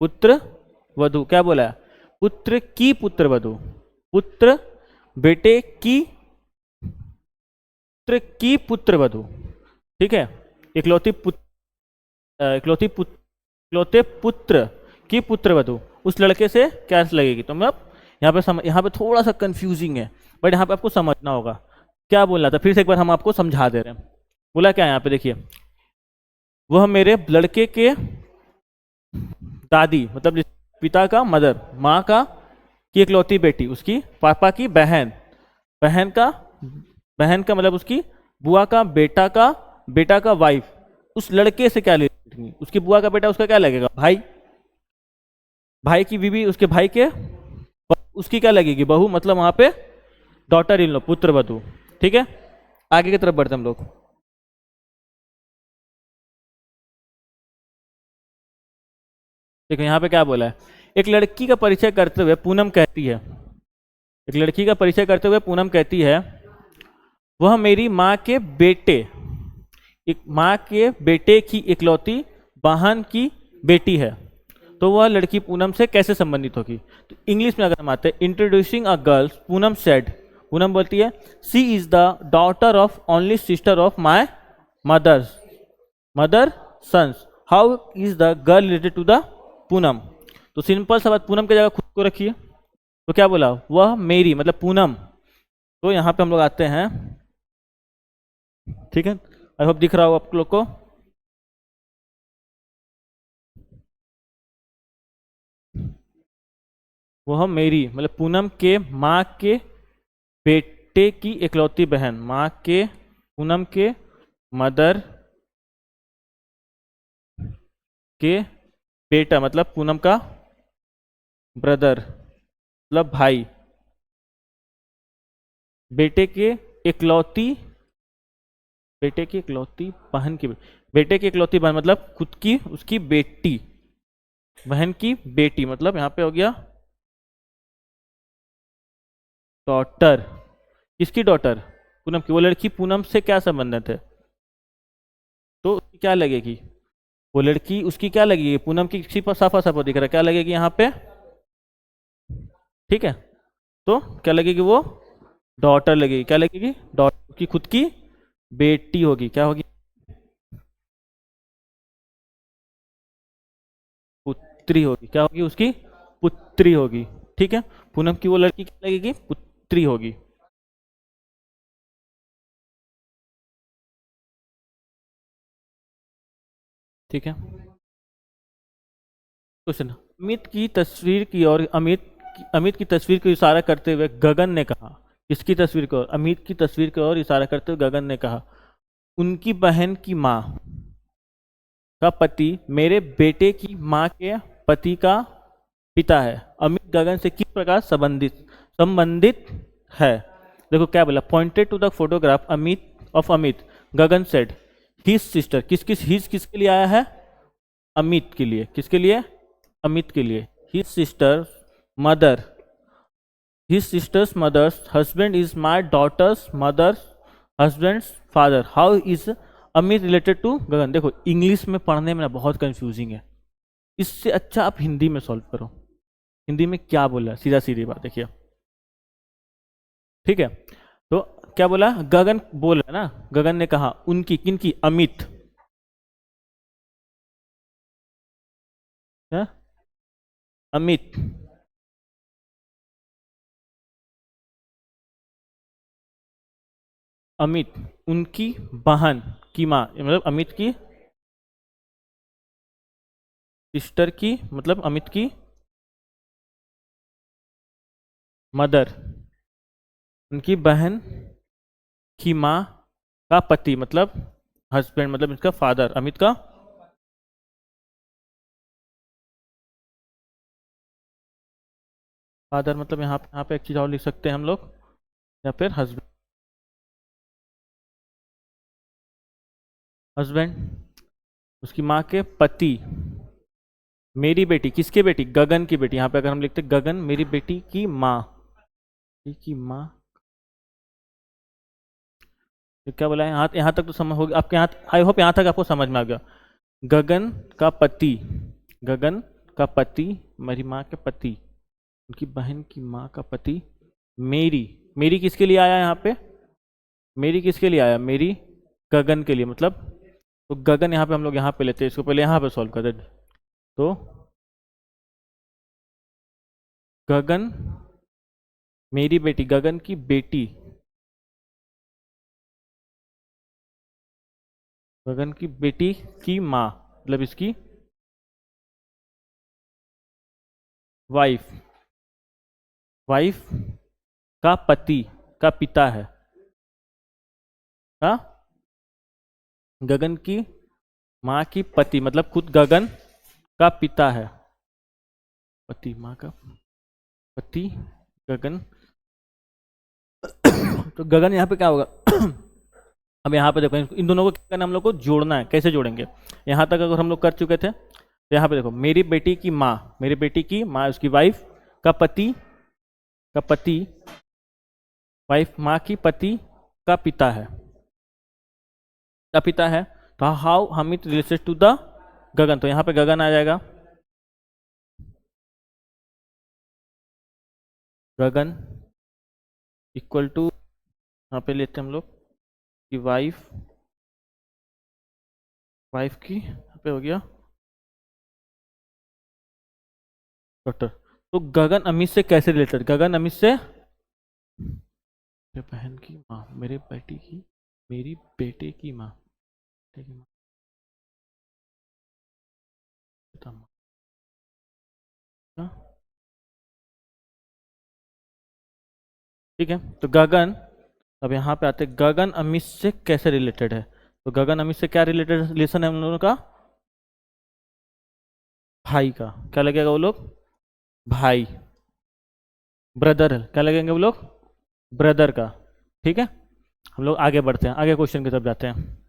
पुत्र वधू। क्या बोला है? पुत्र की पुत्रवधू, पुत्र बेटे की, पुत्र की पुत्रवधू, ठीक है। इकलौती पुत्र, इकलौते पुत्र की पुत्रवधू उस लड़के से क्या लगेगी? तो मैं अब यहाँ पे थोड़ा सा कंफ्यूजिंग है, बट यहाँ पे आपको समझना होगा क्या बोलना था। फिर से एक बार हम आपको समझा दे रहे हैं। बोला क्या यहाँ पे? देखिए, वह मेरे लड़के के दादी, मतलब पिता का मदर, माँ का की इकलौती बेटी, उसकी पापा की बहन, बहन का मतलब उसकी बुआ का बेटा का वाइफ, उस लड़के से क्या लेगी? उसकी बुआ का बेटा, उसका क्या लगेगा? भाई। भाई की बीवी, उसके भाई के, उसकी क्या लगेगी? बहू, मतलब वहां पे डॉटर इन लो, पुत्र वधू, ठीक है। आगे की तरफ बढ़ते हम लोग। देखो यहाँ पे क्या बोला है, एक लड़की का परिचय करते हुए पूनम कहती है, एक लड़की का परिचय करते हुए पूनम कहती है, वह मेरी माँ के बेटे, एक माँ के बेटे की इकलौती बहन की बेटी है। तो वह लड़की पूनम से कैसे संबंधित होगी? तो इंग्लिश में अगर हम आते हैं, introducing a girl, Poonam said, Poonam बोलती है, सी is the daughter of only sister of my mother sons, how is the girl related to the Poonam? तो सिंपल सा बात, पूनम की जगह खुद को रखिए। तो क्या बोला? वह मेरी, मतलब पूनम। तो यहाँ पे हम लोग आते हैं, ठीक है। आई होप दिख रहा हो आप लोग को। वह मेरी, मतलब पूनम के माँ के बेटे की इकलौती बहन, माँ के, पूनम के मदर के बेटा, मतलब पूनम का ब्रदर, मतलब भाई, बेटे के इकलौती, बेटे की इकलौती बहन की, बेटे की इकलौती बहन मतलब खुद की, उसकी बेटी, बहन की बेटी, मतलब यहाँ पे हो गया डॉटर। किसकी डॉटर? पूनम की। वो लड़की पूनम से क्या संबंधित है? तो क्या लगेगी? वो लड़की उसकी क्या लगेगी? पूनम की किसी पर साफा साफा दिख रहा है, क्या लगेगी यहाँ पे? ठीक है। तो क्या लगेगी? वो डॉटर लगेगी। क्या लगेगी? डॉटर की खुद की बेटी होगी। क्या होगी? पुत्री होगी। क्या होगी? उसकी पुत्री होगी। ठीक है। पूनम की वो लड़की क्या लगेगी? पुत्री होगी। ठीक है। क्वेश्चन, अमित की तस्वीर की और अमित की तस्वीर को इशारा करते हुए गगन ने कहा, किसकी तस्वीर की ओर? अमित की तस्वीर की ओर इशारा करते हुए गगन ने कहा, उनकी बहन की माँ का पति मेरे बेटे की माँ के पति का पिता है। अमित गगन से किस प्रकार संबंधित संबंधित है? देखो क्या बोला, pointed to the photograph Amit Gagan said his sister, his किसके लिए आया है? अमित के लिए। किसके लिए? अमित के लिए। His sister mother, his sister's mother's husband is my daughter's mother's husband's father, how is Amit related to Gagan? देखो इंग्लिश में पढ़ने में ना बहुत कंफ्यूजिंग है, इससे अच्छा आप हिंदी में सॉल्व करो। हिंदी में क्या बोला, सीधा सीधी बात देखिए, ठीक है। तो क्या बोला, गगन बोल रहा है ना, गगन ने कहा उनकी, किनकी? अमित, है? अमित अमित उनकी बहन की माँ, मतलब अमित की सिस्टर की, मतलब अमित की मदर, उनकी बहन की माँ का पति, मतलब हस्बैंड, मतलब इसका फादर, अमित का फादर, मतलब यहाँ पे एक चीज और लिख सकते हैं हम लोग, या फिर हस्बैंड, उसकी माँ के पति, मेरी बेटी, किसके बेटी? गगन की बेटी। यहाँ पे अगर हम लिखते गगन मेरी बेटी की माँ, की माँ, तो क्या बोला है? यहाँ तक तो समझ हो गया आपके? यहाँ आई होप यहाँ तक आपको समझ में आ गया। गगन का पति, गगन का पति, मेरी माँ के पति, उनकी बहन की माँ का पति, मेरी किसके लिए आया यहाँ पे? मेरी किसके लिए आया? मेरी गगन के लिए, मतलब तो गगन यहाँ पे हम लोग यहाँ पे लेते हैं, इसको पहले यहाँ पे सॉल्व कर देते। तो गगन मेरी बेटी, गगन की बेटी, गगन की बेटी की माँ, मतलब इसकी वाइफ, वाइफ का पति का पिता है, हाँ? गगन की माँ की पति, मतलब खुद गगन का पिता है, पति, माँ का पति गगन। तो गगन यहाँ पे क्या होगा? अब यहाँ पे देखो, इन दोनों को क्या करना है, हम लोग को जोड़ना है। कैसे जोड़ेंगे? यहाँ तक अगर हम लोग कर चुके थे, तो यहाँ पे देखो, मेरी बेटी की माँ, मेरी बेटी की माँ, उसकी वाइफ का पति, वाइफ माँ की पति का पिता है, तो हाउ हम इट रिलेटेड टू द गगन, तो यहाँ पे गगन आ जाएगा, गगन इक्वल टू, यहाँ पे लेते हैं हम लोग कि वाइफ की, यहाँ पे हो गया डॉक्टर। तो गगन अमित से कैसे रिलेटेड? गगन अमित से, मेरे बहन की माँ, मेरे बेटी की, मेरी बेटे की माँ, ठीक है। तो गगन, अब यहाँ पे आते, गगन अमित से कैसे रिलेटेड है? तो गगन अमित से क्या रिलेटेड रिलेशन है हम लोगों का? भाई का। क्या लगेगा वो लोग? भाई, ब्रदर, क्या लगेंगे वो लोग? ब्रदर का। ठीक है, हम लोग आगे बढ़ते हैं, आगे क्वेश्चन की तरफ जाते हैं।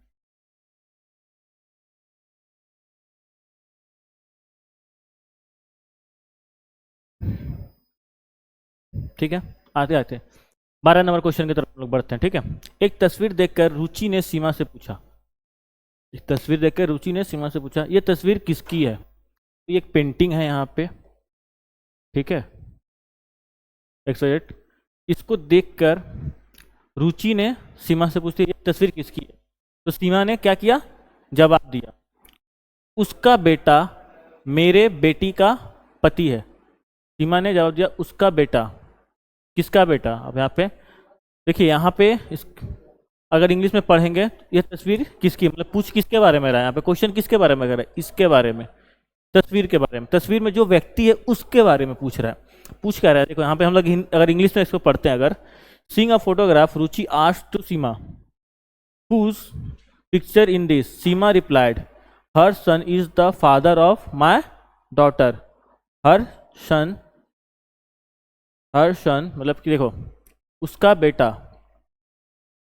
ठीक है, आते आते 12 नंबर क्वेश्चन की तरफ हम लोग बढ़ते हैं। ठीक है, एक तस्वीर देखकर रुचि ने सीमा से पूछा, एक तस्वीर देखकर रुचि ने सीमा से पूछा, ये तस्वीर किसकी है? तो ये एक पेंटिंग है यहाँ पे, ठीक है, 108। इसको देखकर रुचि ने सीमा से पूछती, ये तस्वीर किसकी है? तो सीमा ने क्या किया? जवाब दिया, उसका बेटा मेरे बेटी का पति है। सीमा ने जवाब दिया, उसका बेटा। किसका बेटा? अब यहाँ पे देखिए, यहाँ पे अगर इंग्लिश में पढ़ेंगे, ये तस्वीर किसकी, मतलब पूछ किसके बारे में रहा है, यहाँ पे क्वेश्चन किसके बारे में कर रहा है? इसके बारे में, तस्वीर के बारे में, तस्वीर में जो व्यक्ति है उसके बारे में पूछ रहा है। पूछ क्या रहा है? देखो यहाँ पे हम लोग अगर इंग्लिश में इसको पढ़ते हैं, अगर Seeing a photograph, Ruchi asked to Seema, whose picture in this? Seema replied, her son is the father of my daughter. her son मतलब कि देखो, उसका बेटा,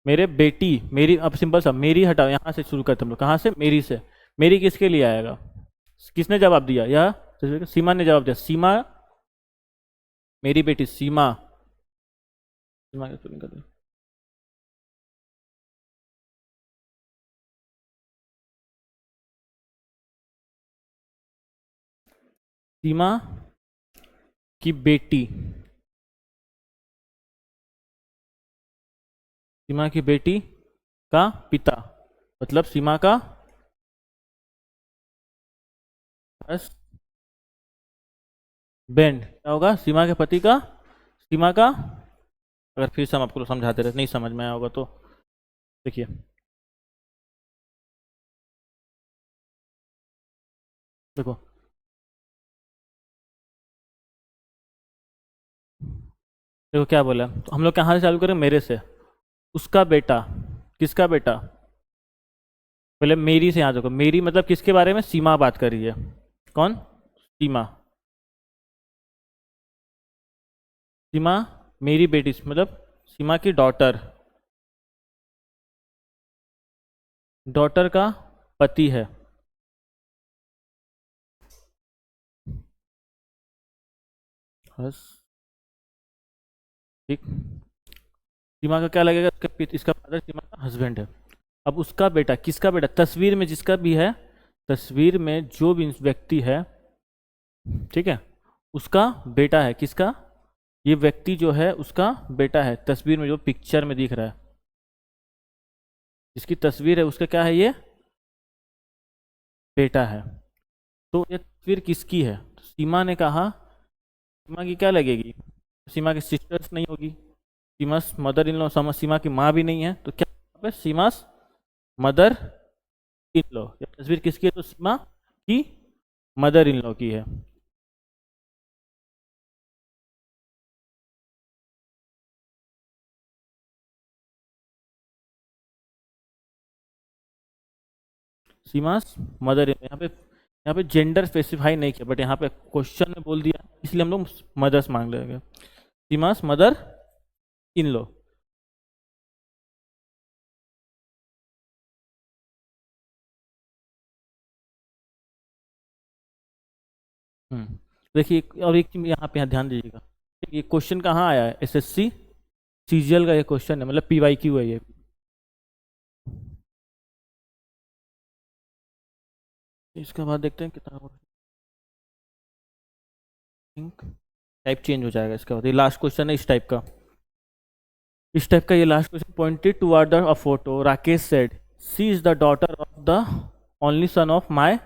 मेरे बेटी, मेरी, अब सिंपल सा, मेरी हटाओ, यहाँ से शुरू करते हम लोग, कहाँ से? मेरी से। मेरी किसके लिए आएगा? किसने जवाब दिया? यह सीमा ने जवाब दिया। सीमा, मेरी बेटी सीमा, सीमा का स्पेलिंग कर दो। सीमा की बेटी, सीमा की बेटी का पिता, मतलब सीमा का हस्बैंड, क्या होगा? सीमा के पति का, सीमा का, अगर फिर से हम आपको समझाते रहे, नहीं समझ में आया होगा तो देखिए, देखो देखो क्या बोला, तो हम लोग कहाँ से चालू करें? मेरे से। उसका बेटा, किसका बेटा? पहले मेरी से, यहाँ देखो, मेरी मतलब किसके बारे में? सीमा बात कर रही है। कौन? सीमा। सीमा मेरी बेटी, मतलब सीमा की डॉटर, डॉटर का पति है। ठीक, सीमा का क्या लगेगा? इसका फादर सीमा का हस्बैंड है। अब उसका बेटा, किसका बेटा? तस्वीर में जिसका भी है, तस्वीर में जो भी व्यक्ति है, ठीक है, उसका बेटा है। किसका? ये व्यक्ति जो है उसका बेटा है, तस्वीर में जो पिक्चर में दिख रहा है, जिसकी तस्वीर है, उसका क्या है? ये बेटा है। तो ये तस्वीर किसकी है? तो सीमा ने कहा, सीमा की क्या लगेगी? सीमा की सिस्टर्स नहीं होगी, सीमा मदर इन लॉ, सीमा की माँ भी नहीं है, तो क्या सीमा मदर इन लॉ। ये तस्वीर किसकी है? तो सीमा की मदर इन लॉ की है। सीमा मदर, यहाँ पे जेंडर स्पेसिफाई नहीं किया, बट यहाँ पे क्वेश्चन में बोल दिया, इसलिए हम लोग मदर्स मांग लेंगे। Seema's mother in law. देखिए, और एक चीज यहाँ पे ध्यान दीजिएगा, ये क्वेश्चन कहाँ आया है? एसएससी सीजीएल का ये क्वेश्चन है, मतलब पीवाईक्यू है ये। इसके बाद देखते हैं कितना टाइप चेंज हो जाएगा इसके बाद। ये लास्ट क्वेश्चन है इस टाइप का, इस टाइप का ये last question. Pointed toward a photo, Rakesh said, C is the daughter of the only son of my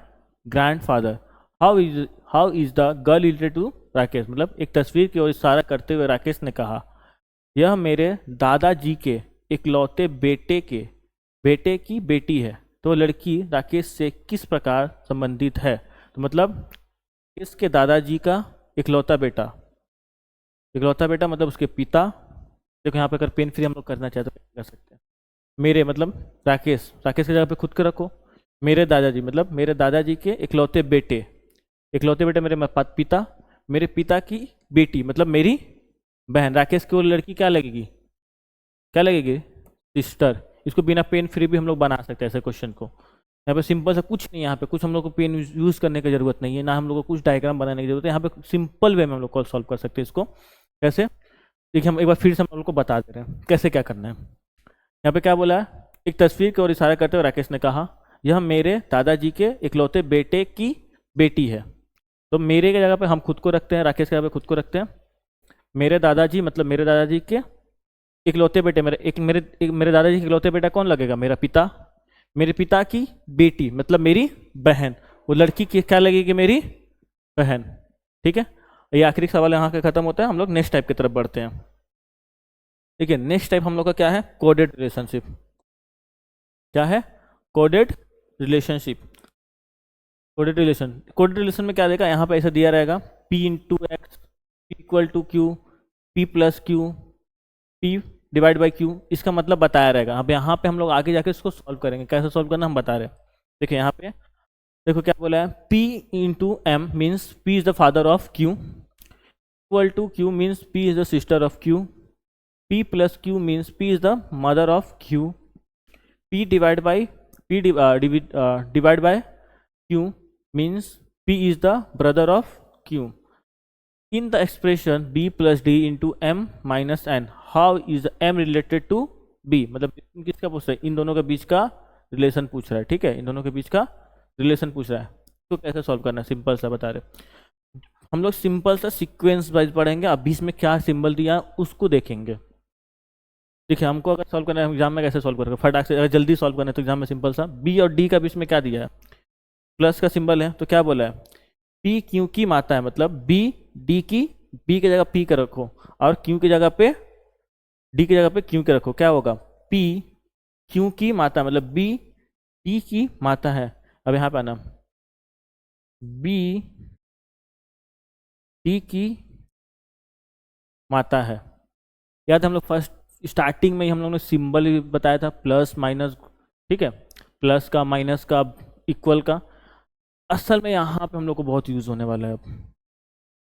grandfather, how is the girl related to Rakesh. मतलब एक तस्वीर की ओर इशारा करते हुए राकेश ने कहा, यह मेरे दादाजी के इकलौते बेटे की बेटी है, तो लड़की राकेश से किस प्रकार संबंधित है? तो मतलब इसके दादाजी का इकलौता बेटा, इकलौता बेटा मतलब उसके पिता। देखो यहाँ पे अगर पेन फ्री हम लोग करना चाहते तो कर सकते हैं। मेरे मतलब राकेश, राकेश की जगह पे खुद के रखो। मेरे दादाजी मतलब मेरे दादाजी के इकलौते बेटे, इकलौते बेटे मेरे पिता, मेरे पिता की बेटी मतलब मेरी बहन। राकेश की वो लड़की क्या लगेगी? क्या लगेगी? सिस्टर। इसको बिना पेन फ्री भी हम लोग बना सकते हैं ऐसे क्वेश्चन को। यहाँ पे सिंपल सा कुछ नहीं, यहाँ पे कुछ हम लोग को पेन यूज़ करने की जरूरत नहीं है, ना हम लोग को कुछ डायग्राम बनाने की जरूरत है। यहाँ पे सिंपल वे में हम लोग को सॉल्व कर सकते हैं इसको। कैसे? देखिए, हम एक बार फिर से हम लोग को बता दे रहे हैं कैसे क्या करना है। यहाँ पे क्या बोला है? एक तस्वीर की ओर इशारा करते हुए राकेश ने कहा, यह मेरे दादाजी के इकलौते बेटे की बेटी है। तो मेरे की जगह पे हम खुद को रखते हैं, राकेश की जगह पे खुद को रखते हैं। मेरे दादाजी मतलब मेरे दादाजी के इकलौते बेटे, मेरे दादाजी के इकलौते बेटा कौन लगेगा? मेरा पिता। मेरे पिता की बेटी मतलब मेरी बहन, वो लड़की की क्या लगेगी? मेरी बहन। ठीक है, ये आखिरी सवाल यहाँ का खत्म होता है। हम लोग नेक्स्ट टाइप की तरफ बढ़ते हैं। ठीक है, नेक्स्ट टाइप हम लोग का क्या है? Coded relationship. क्या है? Coded relationship. कोडेड रिलेशन में क्या देगा? यहाँ पे ऐसा दिया रहेगा, P × X P = Q, P + Q P divide by Q, इसका मतलब बताया रहेगा। अब यहाँ पे हम लोग आगे जाके इसको सॉल्व करेंगे, कैसे सॉल्व करना हम बता रहे हैं। देखिए यहाँ पे देखो क्या बोला है, P into M means P is the father of Q, equal to Q means P is the sister of Q, P plus Q means P is the mother of Q, P divide by Q means P is the brother of Q. In the expression B plus D into M minus N, how is M related to B? मतलब किसका पूछ रहा है, इन दोनों के बीच का relation पूछ रहा है, ठीक है, इन दोनों के बीच का रिलेशन पूछ रहा है। तो कैसे सॉल्व करना है, सिंपल सा बता रहे। हम लोग सिंपल सा सीक्वेंस वाइज पढ़ेंगे, अब बीच में क्या सिंबल दिया उसको देखेंगे। देखिए हमको अगर सॉल्व करना है एग्जाम में कैसे सॉल्व करेंगे, फटाक से, अगर जल्दी सॉल्व करना है तो एग्जाम में सिंपल सा बी और डी का बीच में क्या दिया है, प्लस का सिंबल है, तो क्या बोला है, पी क्यू की माता है, मतलब बी डी की, बी की जगह पी के रखो और क्यू की जगह पे डी की जगह पे क्यू के रखो, क्या होगा, पी क्यू की माता, मतलब बी डी की माता है। अब यहाँ पे आना, बी डी की माता है। याद हम लोग फर्स्ट स्टार्टिंग में ही हम लोग ने सिंबल बताया था, प्लस माइनस, ठीक है, प्लस का माइनस का इक्वल का। असल में यहाँ पे हम लोग को बहुत यूज़ होने वाला है अब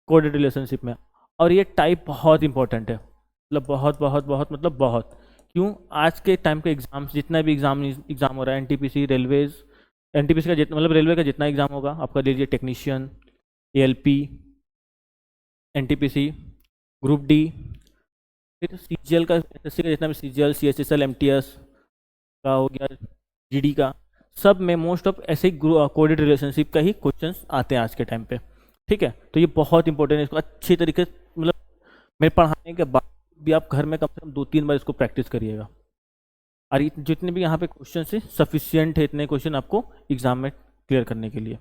कोडेड रिलेशनशिप में, और ये टाइप बहुत इंपॉर्टेंट है, मतलब बहुत बहुत बहुत मतलब बहुत। क्यों, आज के टाइम के एग्जाम्स, जितना भी एग्जाम हो रहा है, एनटीपीसी, रेलवेज, एनटीपीसी का जितना, मतलब रेलवे का जितना एग्जाम होगा आपका, लीजिए technician, ALP, NTPC, group D, फिर सीजीएल का, एसएससी का जितना भी सीजीएल, सीएचएसएल, एमटीएस का हो गया, जीडी का, सब में मोस्ट ऑफ ऐसे कोडेड रिलेशनशिप का ही क्वेश्चंस आते हैं आज के टाइम पे, ठीक है। तो ये बहुत इंपॉर्टेंट है, इसको अच्छी तरीके से, मतलब मेरे पढ़ाने के बाद भी आप घर में कम से कम 2-3 बार इसको प्रैक्टिस करिएगा, और जितने भी यहाँ पे क्वेश्चन है सफिशियंट है, इतने क्वेश्चन आपको एग्जाम में क्लियर करने के लिए,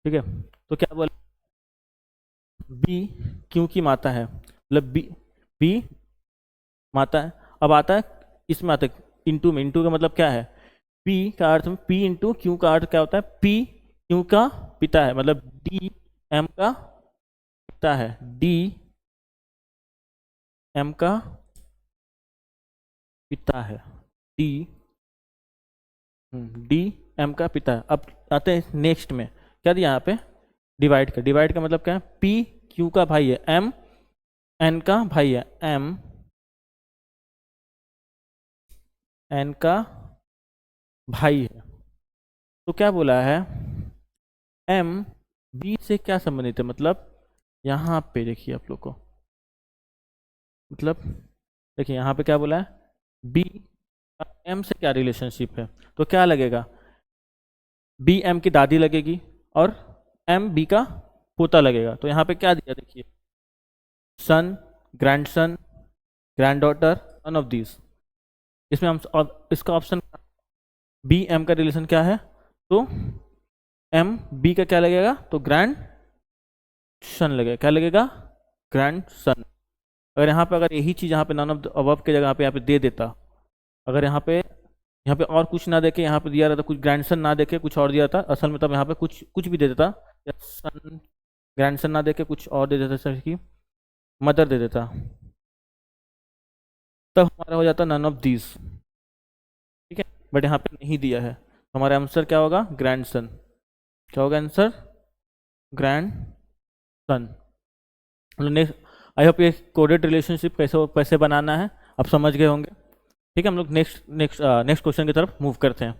ठीक है। तो क्या बोला, बी क्यों की माता है, मतलब बी माता है। अब आता है इसमें, आता है इंटू में, इंटू का मतलब क्या है, P का अर्थ में P इंटू क्यू का अर्थ क्या होता है, P क्यू का पिता है, मतलब D M का पिता है, D M का पिता है, D M का पिता है। अब आते हैं नेक्स्ट में, क्या दिया यहाँ पे, डिवाइड का, डिवाइड का मतलब क्या है, P क्यू का भाई है, M N का भाई है, M N का भाई है। तो क्या बोला है, M B से क्या संबंधित है, मतलब यहाँ पे देखिए आप लोग को, मतलब देखिए यहाँ पे क्या बोला है, B M से क्या रिलेशनशिप है, तो क्या लगेगा, B M की दादी लगेगी और M B का पोता लगेगा। तो यहाँ पे क्या दिया देखिए, son, grandson, grand daughter, one of these. इसमें हम इसका ऑप्शन बी एम का रिलेशन क्या है, तो एम बी का क्या लगेगा, तो ग्रैंड सन लगेगा, क्या लगेगा, ग्रैंड सन। अगर यहाँ पे, अगर यही चीज़ यहाँ पे नॉन ऑफ द अबव के जगह पे यहाँ पे दे देता, अगर यहाँ पे और कुछ ना देके यहाँ पे दिया रहता, कुछ ग्रैंडसन ना देके कुछ और दिया था, असल में तब यहाँ पे कुछ भी दे देता, या सन ग्रैंडसन ना देके कुछ और दे देता, सर की मदर दे देता, तब हमारा हो जाता नन ऑफ दीज, ठीक है। बट यहाँ पे नहीं दिया है, तो हमारा आंसर क्या होगा, ग्रैंडसन। क्या होगा answer, grand son. Next, I hope ये कोडेड रिलेशनशिप कैसे बनाना है आप समझ गए होंगे, ठीक है। हम लोग नेक्स्ट क्वेश्चन की तरफ मूव करते हैं।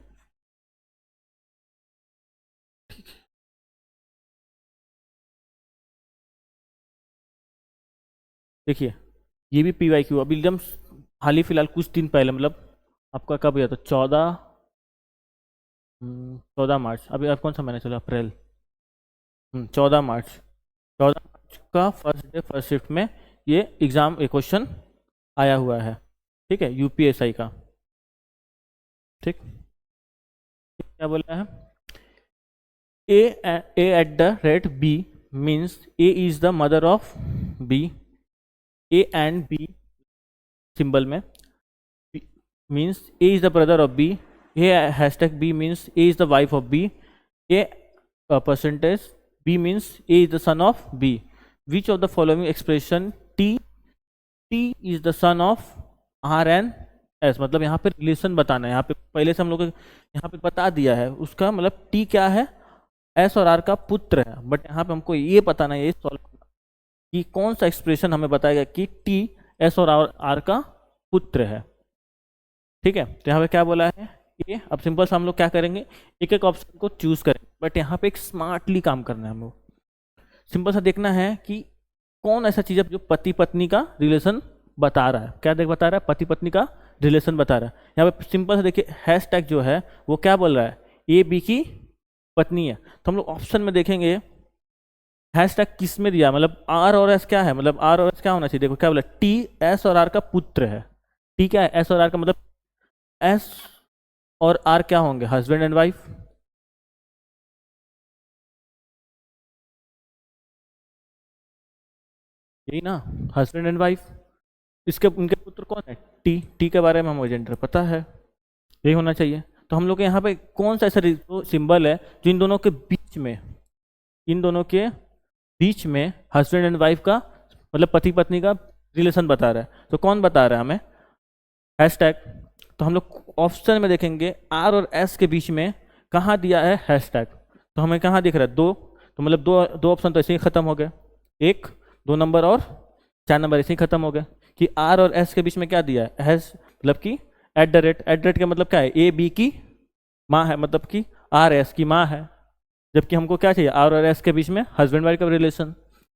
देखिए ये भी PYQ, अभी एकदम हाल ही फिलहाल कुछ दिन पहले, मतलब आपका कब हुआ था, 14 मार्च, अभी अब कौन सा महीना चला, अप्रैल, 14 मार्च, 14 मार्च का फर्स्ट डे फर्स्ट शिफ्ट में ये एग्ज़ाम एक क्वेश्चन आया हुआ है, ठीक है, UPSI का, ठीक। क्या बोला है, A at the rate B means A is the mother of B, A and B symbol में means A is the brother of B, A hashtag B means A is the wife of B, A percentage B means A is the son of B. Which of the following expression T T is the son of R N S, मतलब यहाँ पे relation बताना है। यहाँ पे पहले से हम लोग को यहाँ पे बता दिया है, उसका मतलब टी क्या है, एस और आर का पुत्र है। बट यहाँ पे हमको ये बताना है, ये सॉल्व करना कि कौन सा एक्सप्रेशन हमें बताएगा कि टी एस और आर का पुत्र है। ठीक है, तो यहाँ पे क्या बोला है ये। अब सिंपल सा हम लोग क्या करेंगे, एक एक ऑप्शन को चूज करेंगे, बट यहाँ पे एक स्मार्टली काम करना है हम लोग। सिंपल सा देखना है कि कौन ऐसा चीज है जो पति पत्नी का रिलेशन बता रहा है। क्या देख बता रहा है, पति पत्नी का रिलेशन बता रहा है। यहाँ पे सिंपल से देखिए हैशटैग जो है वो क्या बोल रहा है, ए बी की पत्नी है। तो हम लोग ऑप्शन में देखेंगे हैशटैग किस में दिया, मतलब आर और एस क्या है, मतलब आर और एस क्या होना चाहिए। देखो क्या बोला, टी एस और आर का पुत्र है। टी क्या है, एस और आर का, मतलब एस और आर क्या होंगे, हस्बैंड एंड वाइफ। यही ना, हस्बैंड एंड वाइफ। इसके उनके पुत्र कौन है, टी। टी के बारे में हमें जेंडर पता है, यही होना चाहिए। तो हम लोग के यहाँ पे कौन सा ऐसा सिंबल है जो इन दोनों के बीच में, इन दोनों के बीच में हस्बैंड एंड वाइफ का मतलब पति पत्नी का रिलेशन बता रहा है। तो कौन बता रहा है हमें, हैशटैग। तो हम लोग ऑप्शन में देखेंगे आर और एस के बीच में कहाँ दिया है हैशटैग। तो हमें कहाँ दिख रहा है, दो। तो मतलब दो दो ऑप्शन तो ऐसे ही खत्म हो गए, एक दो नंबर और चार नंबर ऐसे ही खत्म हो गए। कि आर और एस के बीच में क्या दिया है, एस मतलब कि at the rate. At the rate का मतलब क्या है, ए बी की माँ है, मतलब कि आर एस की माँ है। जबकि हमको क्या चाहिए, आर और एस के बीच में हस्बैंड वाइफ का रिलेशन।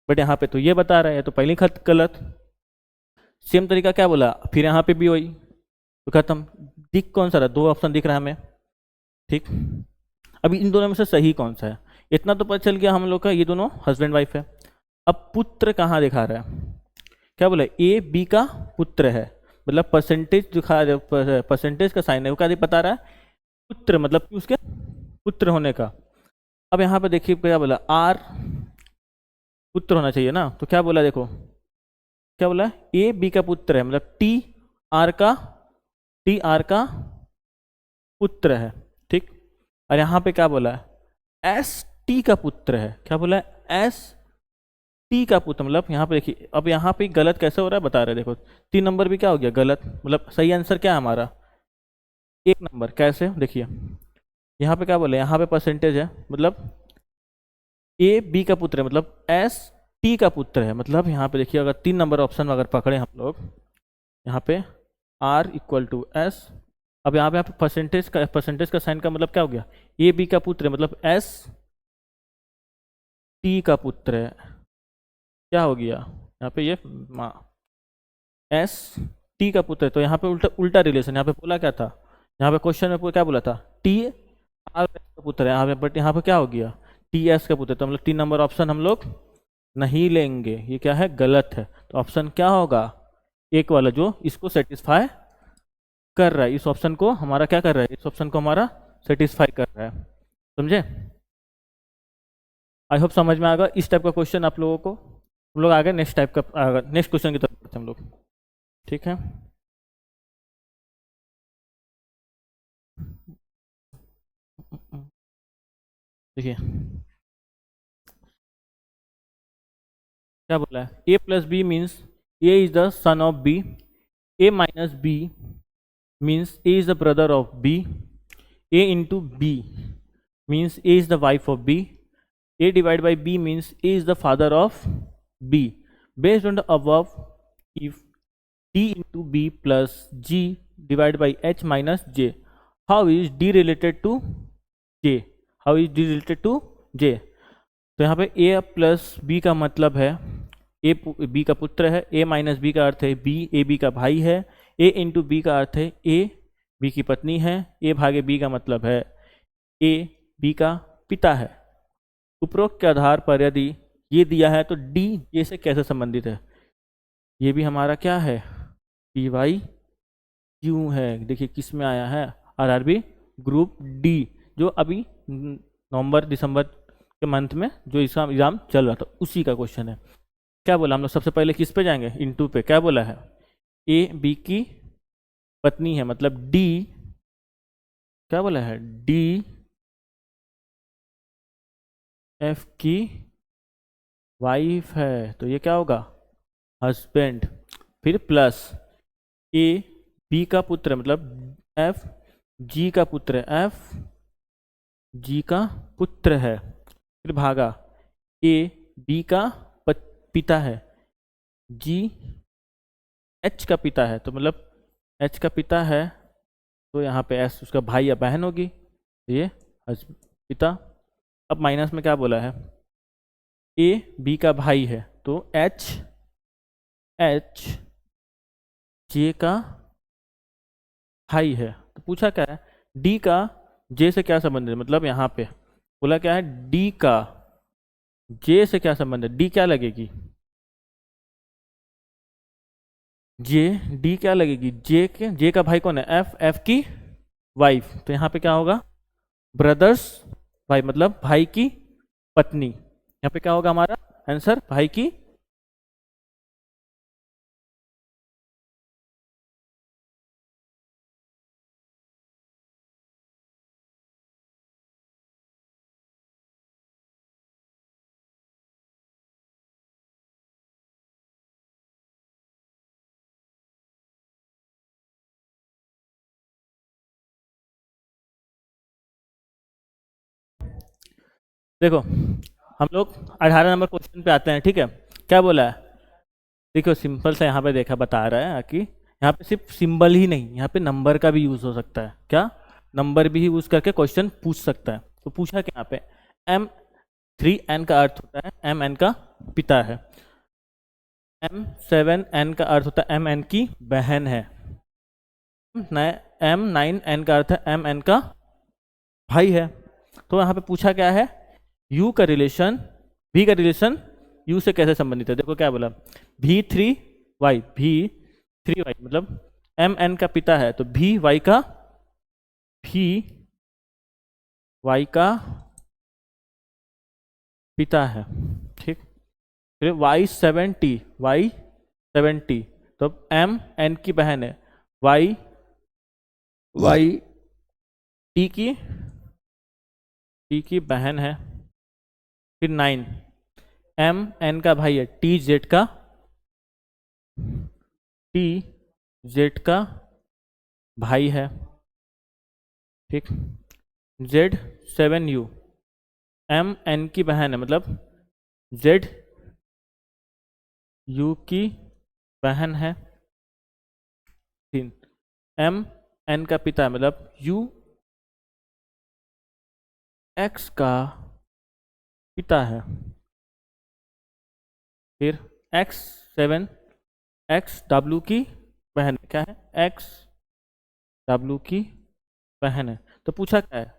बट यहाँ पे तो ये बता रहा है, तो पहले खत गलत। सेम तरीका क्या बोला, फिर यहाँ पे भी वही, तो खत्म। दिख कौन सा रहा, दो ऑप्शन दिख रहा है हमें। ठीक, अभी इन दोनों में से सही कौन सा है, इतना तो पता चल गया हम लोग का, ये दोनों हस्बैंड वाइफ है। अब पुत्र कहाँ दिखा रहा है, क्या बोला, ए बी का पुत्र है, मतलब परसेंटेज दिखा, परसेंटेज का साइन है वो क्या बता रहा है, पुत्र मतलब कि उसके पुत्र होने का। अब यहाँ पे देखिए क्या बोला, आर पुत्र होना चाहिए ना। तो क्या बोला, देखो क्या बोला, ए बी का पुत्र है, मतलब टी आर का पुत्र है। ठीक, और यहाँ पे क्या बोला है, एस टी का पुत्र है। क्या बोला है, एस टी का पुत्र, मतलब यहाँ पे देखिए, अब यहाँ पे गलत कैसे हो रहा है बता रहे हैं। देखो 3 नंबर भी क्या हो गया गलत, मतलब सही आंसर क्या है हमारा, 1 नंबर। कैसे देखिए, यहाँ पे क्या बोले, यहाँ पे परसेंटेज है, मतलब ए बी का पुत्र है, मतलब एस टी का पुत्र है। मतलब यहाँ पे देखिए, अगर 3 नंबर ऑप्शन अगर पकड़े हम लोग, यहाँ पे आर इक्वल टू एस। अब यहाँ पे परसेंटेज का साइन का मतलब क्या हो गया, ए बी का पुत्र है, मतलब एस टी का पुत्र है। क्या हो गया यहाँ पे, ये माँ एस टी का पुत्र है। तो यहाँ पे उल्टा उल्टा रिलेशन, यहाँ पे बोला क्या था, यहाँ पे क्वेश्चन में क्या बोला था, टी आर का पुत्र है यहाँ पे, बट यहाँ पे क्या हो गया, टी एस का पुत्र। तो मतलब 3 नंबर ऑप्शन हम लोग नहीं लेंगे, ये क्या है, गलत है। तो ऑप्शन क्या होगा, एक वाला जो इसको सेटिस्फाई कर रहा है, इस ऑप्शन को हमारा क्या कर रहा है, इस ऑप्शन को हमारा सेटिस्फाई कर रहा है। समझे, आई होप समझ में आएगा इस टाइप का क्वेश्चन आप लोगों को। हम लोग आगे नेक्स्ट टाइप का नेक्स्ट क्वेश्चन की तरफ बढ़ते हैं हम लोग। ठीक है, देखिए क्या बोला है, A plus B means A is the son of B, A minus B means A is the brother of B, A into B means A is the wife of B, a divided by b means a is the father of b. Based on the above, if d into b plus g divided by h minus j, how is d related to j? How is d related to j? तो यहाँ पे a plus b का मतलब है a b का पुत्र है, a minus b का अर्थ है b a b का भाई है, a इंटू b का अर्थ है a b की पत्नी है, a भागे b का मतलब है a b का पिता है। उपरोक्त के आधार पर यदि ये दिया है तो डी जे से कैसे संबंधित है, ये भी हमारा क्या है, पी वाई क्यू है। देखिए किस में आया है, आरआरबी ग्रुप डी, जो अभी नवंबर दिसंबर के मंथ में जो इसका एग्जाम चल रहा था उसी का क्वेश्चन है। क्या बोला हम लोग, सबसे पहले किस पे जाएंगे, इनटू पे। क्या बोला है, ए बी की पत्नी है, मतलब डी, क्या बोला है, डी एफ की वाइफ है, तो ये क्या होगा, हस्बैंड। फिर प्लस ए बी का पुत्र है, मतलब एफ जी का पुत्र है, एफ जी का पुत्र है, फिर भागा ए बी का पिता है, जी एच का पिता है, तो मतलब एच का पिता है तो यहाँ पे एस उसका भाई या बहन होगी, ये पिता। अब माइनस में क्या बोला है, ए बी का भाई है तो एच जे का भाई है, तो पूछा क्या है डी का जे से क्या संबंध है, मतलब यहाँ पे बोला क्या है डी का जे से क्या संबंध है, डी क्या लगेगी, जे डी क्या लगेगी, जे का भाई कौन है, एफ की वाइफ, तो यहाँ पे क्या होगा ब्रदर्स भाई, मतलब भाई की पत्नी, यहाँ पे क्या होगा हमारा आंसर भाई की। देखो हम लोग 18 नंबर क्वेश्चन पे आते हैं, ठीक है। क्या बोला है, देखो सिंपल सा यहाँ पे देखा बता रहा है कि यहाँ पे सिर्फ सिंबल ही नहीं, यहाँ पे नंबर का भी यूज हो सकता है, क्या नंबर भी यूज करके क्वेश्चन पूछ सकता है। तो पूछा कि यहाँ पे M3N का अर्थ होता है MN का पिता है, M7N का अर्थ होता है MN की बहन है, M9N का अर्थ है MN का भाई है। तो यहाँ पे पूछा क्या है U का रिलेशन V का रिलेशन U से कैसे संबंधित है, देखो क्या बोला V3Y मतलब MN का पिता है तो VY का पिता है, ठीक। फिर Y70 तो MN की बहन है, Y T की बहन है। फिर 9 MN का भाई है, TZ का भाई है, ठीक। Z7U MN की बहन है, मतलब ZU की बहन है। 3 MN का पिता है, मतलब UX का पिता है। फिर X7 XW की बहन है, क्या है XW की बहन है। तो पूछा क्या है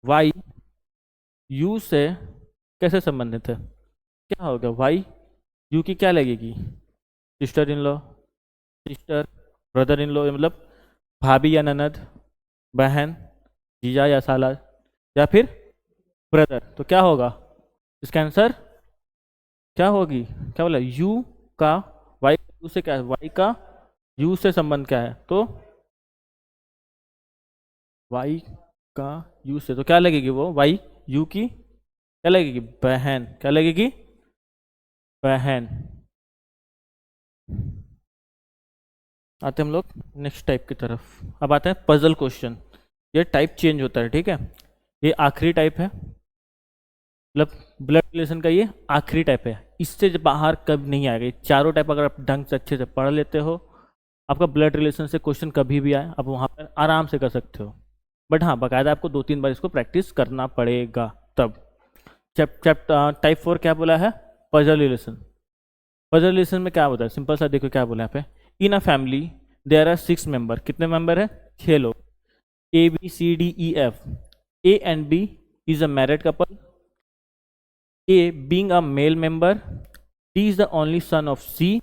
Y U से कैसे संबंधित है, क्या होगा Y U की क्या लगेगी, सिस्टर ब्रदर इन लॉ, मतलब भाभी या ननद, बहन, जीजा या साला, या फिर ब्रदर। तो क्या होगा इसका आंसर क्या होगी, क्या बोला U का Y U से क्या है, Y का U से संबंध क्या है, तो Y का U से तो क्या लगेगी वो Y U की क्या लगेगी बहन, क्या लगेगी बहन। आते हम लोग नेक्स्ट टाइप की तरफ, अब आते हैं पजल क्वेश्चन। ये टाइप चेंज होता है, ठीक है, ये आखिरी टाइप है, मतलब ब्लड रिलेशन का ये आखिरी टाइप है, इससे बाहर कभी नहीं आएगा। ये चारों टाइप अगर आप ढंग से अच्छे से पढ़ लेते हो, आपका ब्लड रिलेशन से क्वेश्चन कभी भी आए आप वहाँ पर आराम से कर सकते हो। बट हाँ बाकायदा आपको 2-3 बार इसको प्रैक्टिस करना पड़ेगा तब। टाइप 4 क्या बोला है, पजल रिलेशन। पजल रिलेशन में क्या होता है, सिंपल सा देखो क्या बोला यहाँ पे, in a family there are 6 member, कितने मेंबर है 6 लोग, ABCDEF, A and B is a married couple, A being a male member, D is the only son of C,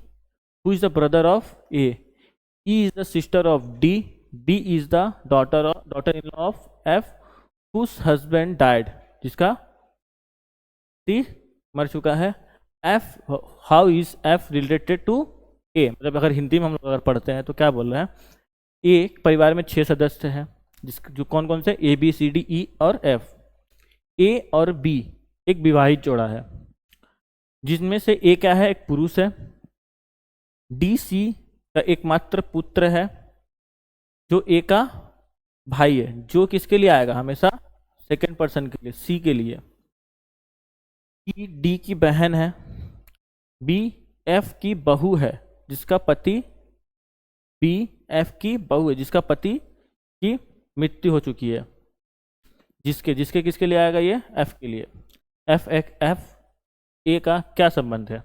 who is the brother of A, E is the sister of D, B is the daughter-in-law of F, whose husband died, जिसका T मर चुका है। F how is F related to A, मतलब अगर हिंदी में हम लोग अगर पढ़ते हैं तो क्या बोल रहे हैं, A परिवार में 6 सदस्य हैं, जो कौन कौन से ABCDE और F। A और B एक विवाहित जोड़ा है, जिसमें से A क्या है एक पुरुष है, DC का एकमात्र पुत्र है, जो ए का भाई है, जो किसके लिए आएगा हमेशा, सेकंड पर्सन के लिए, सी के लिए। ई डी की बहन है, बी एफ की बहू है जिसका पति, बी एफ की बहू है जिसका पति की मृत्यु हो चुकी है, जिसके जिसके किसके लिए आएगा ये, एफ के लिए। एफ ए का क्या संबंध है,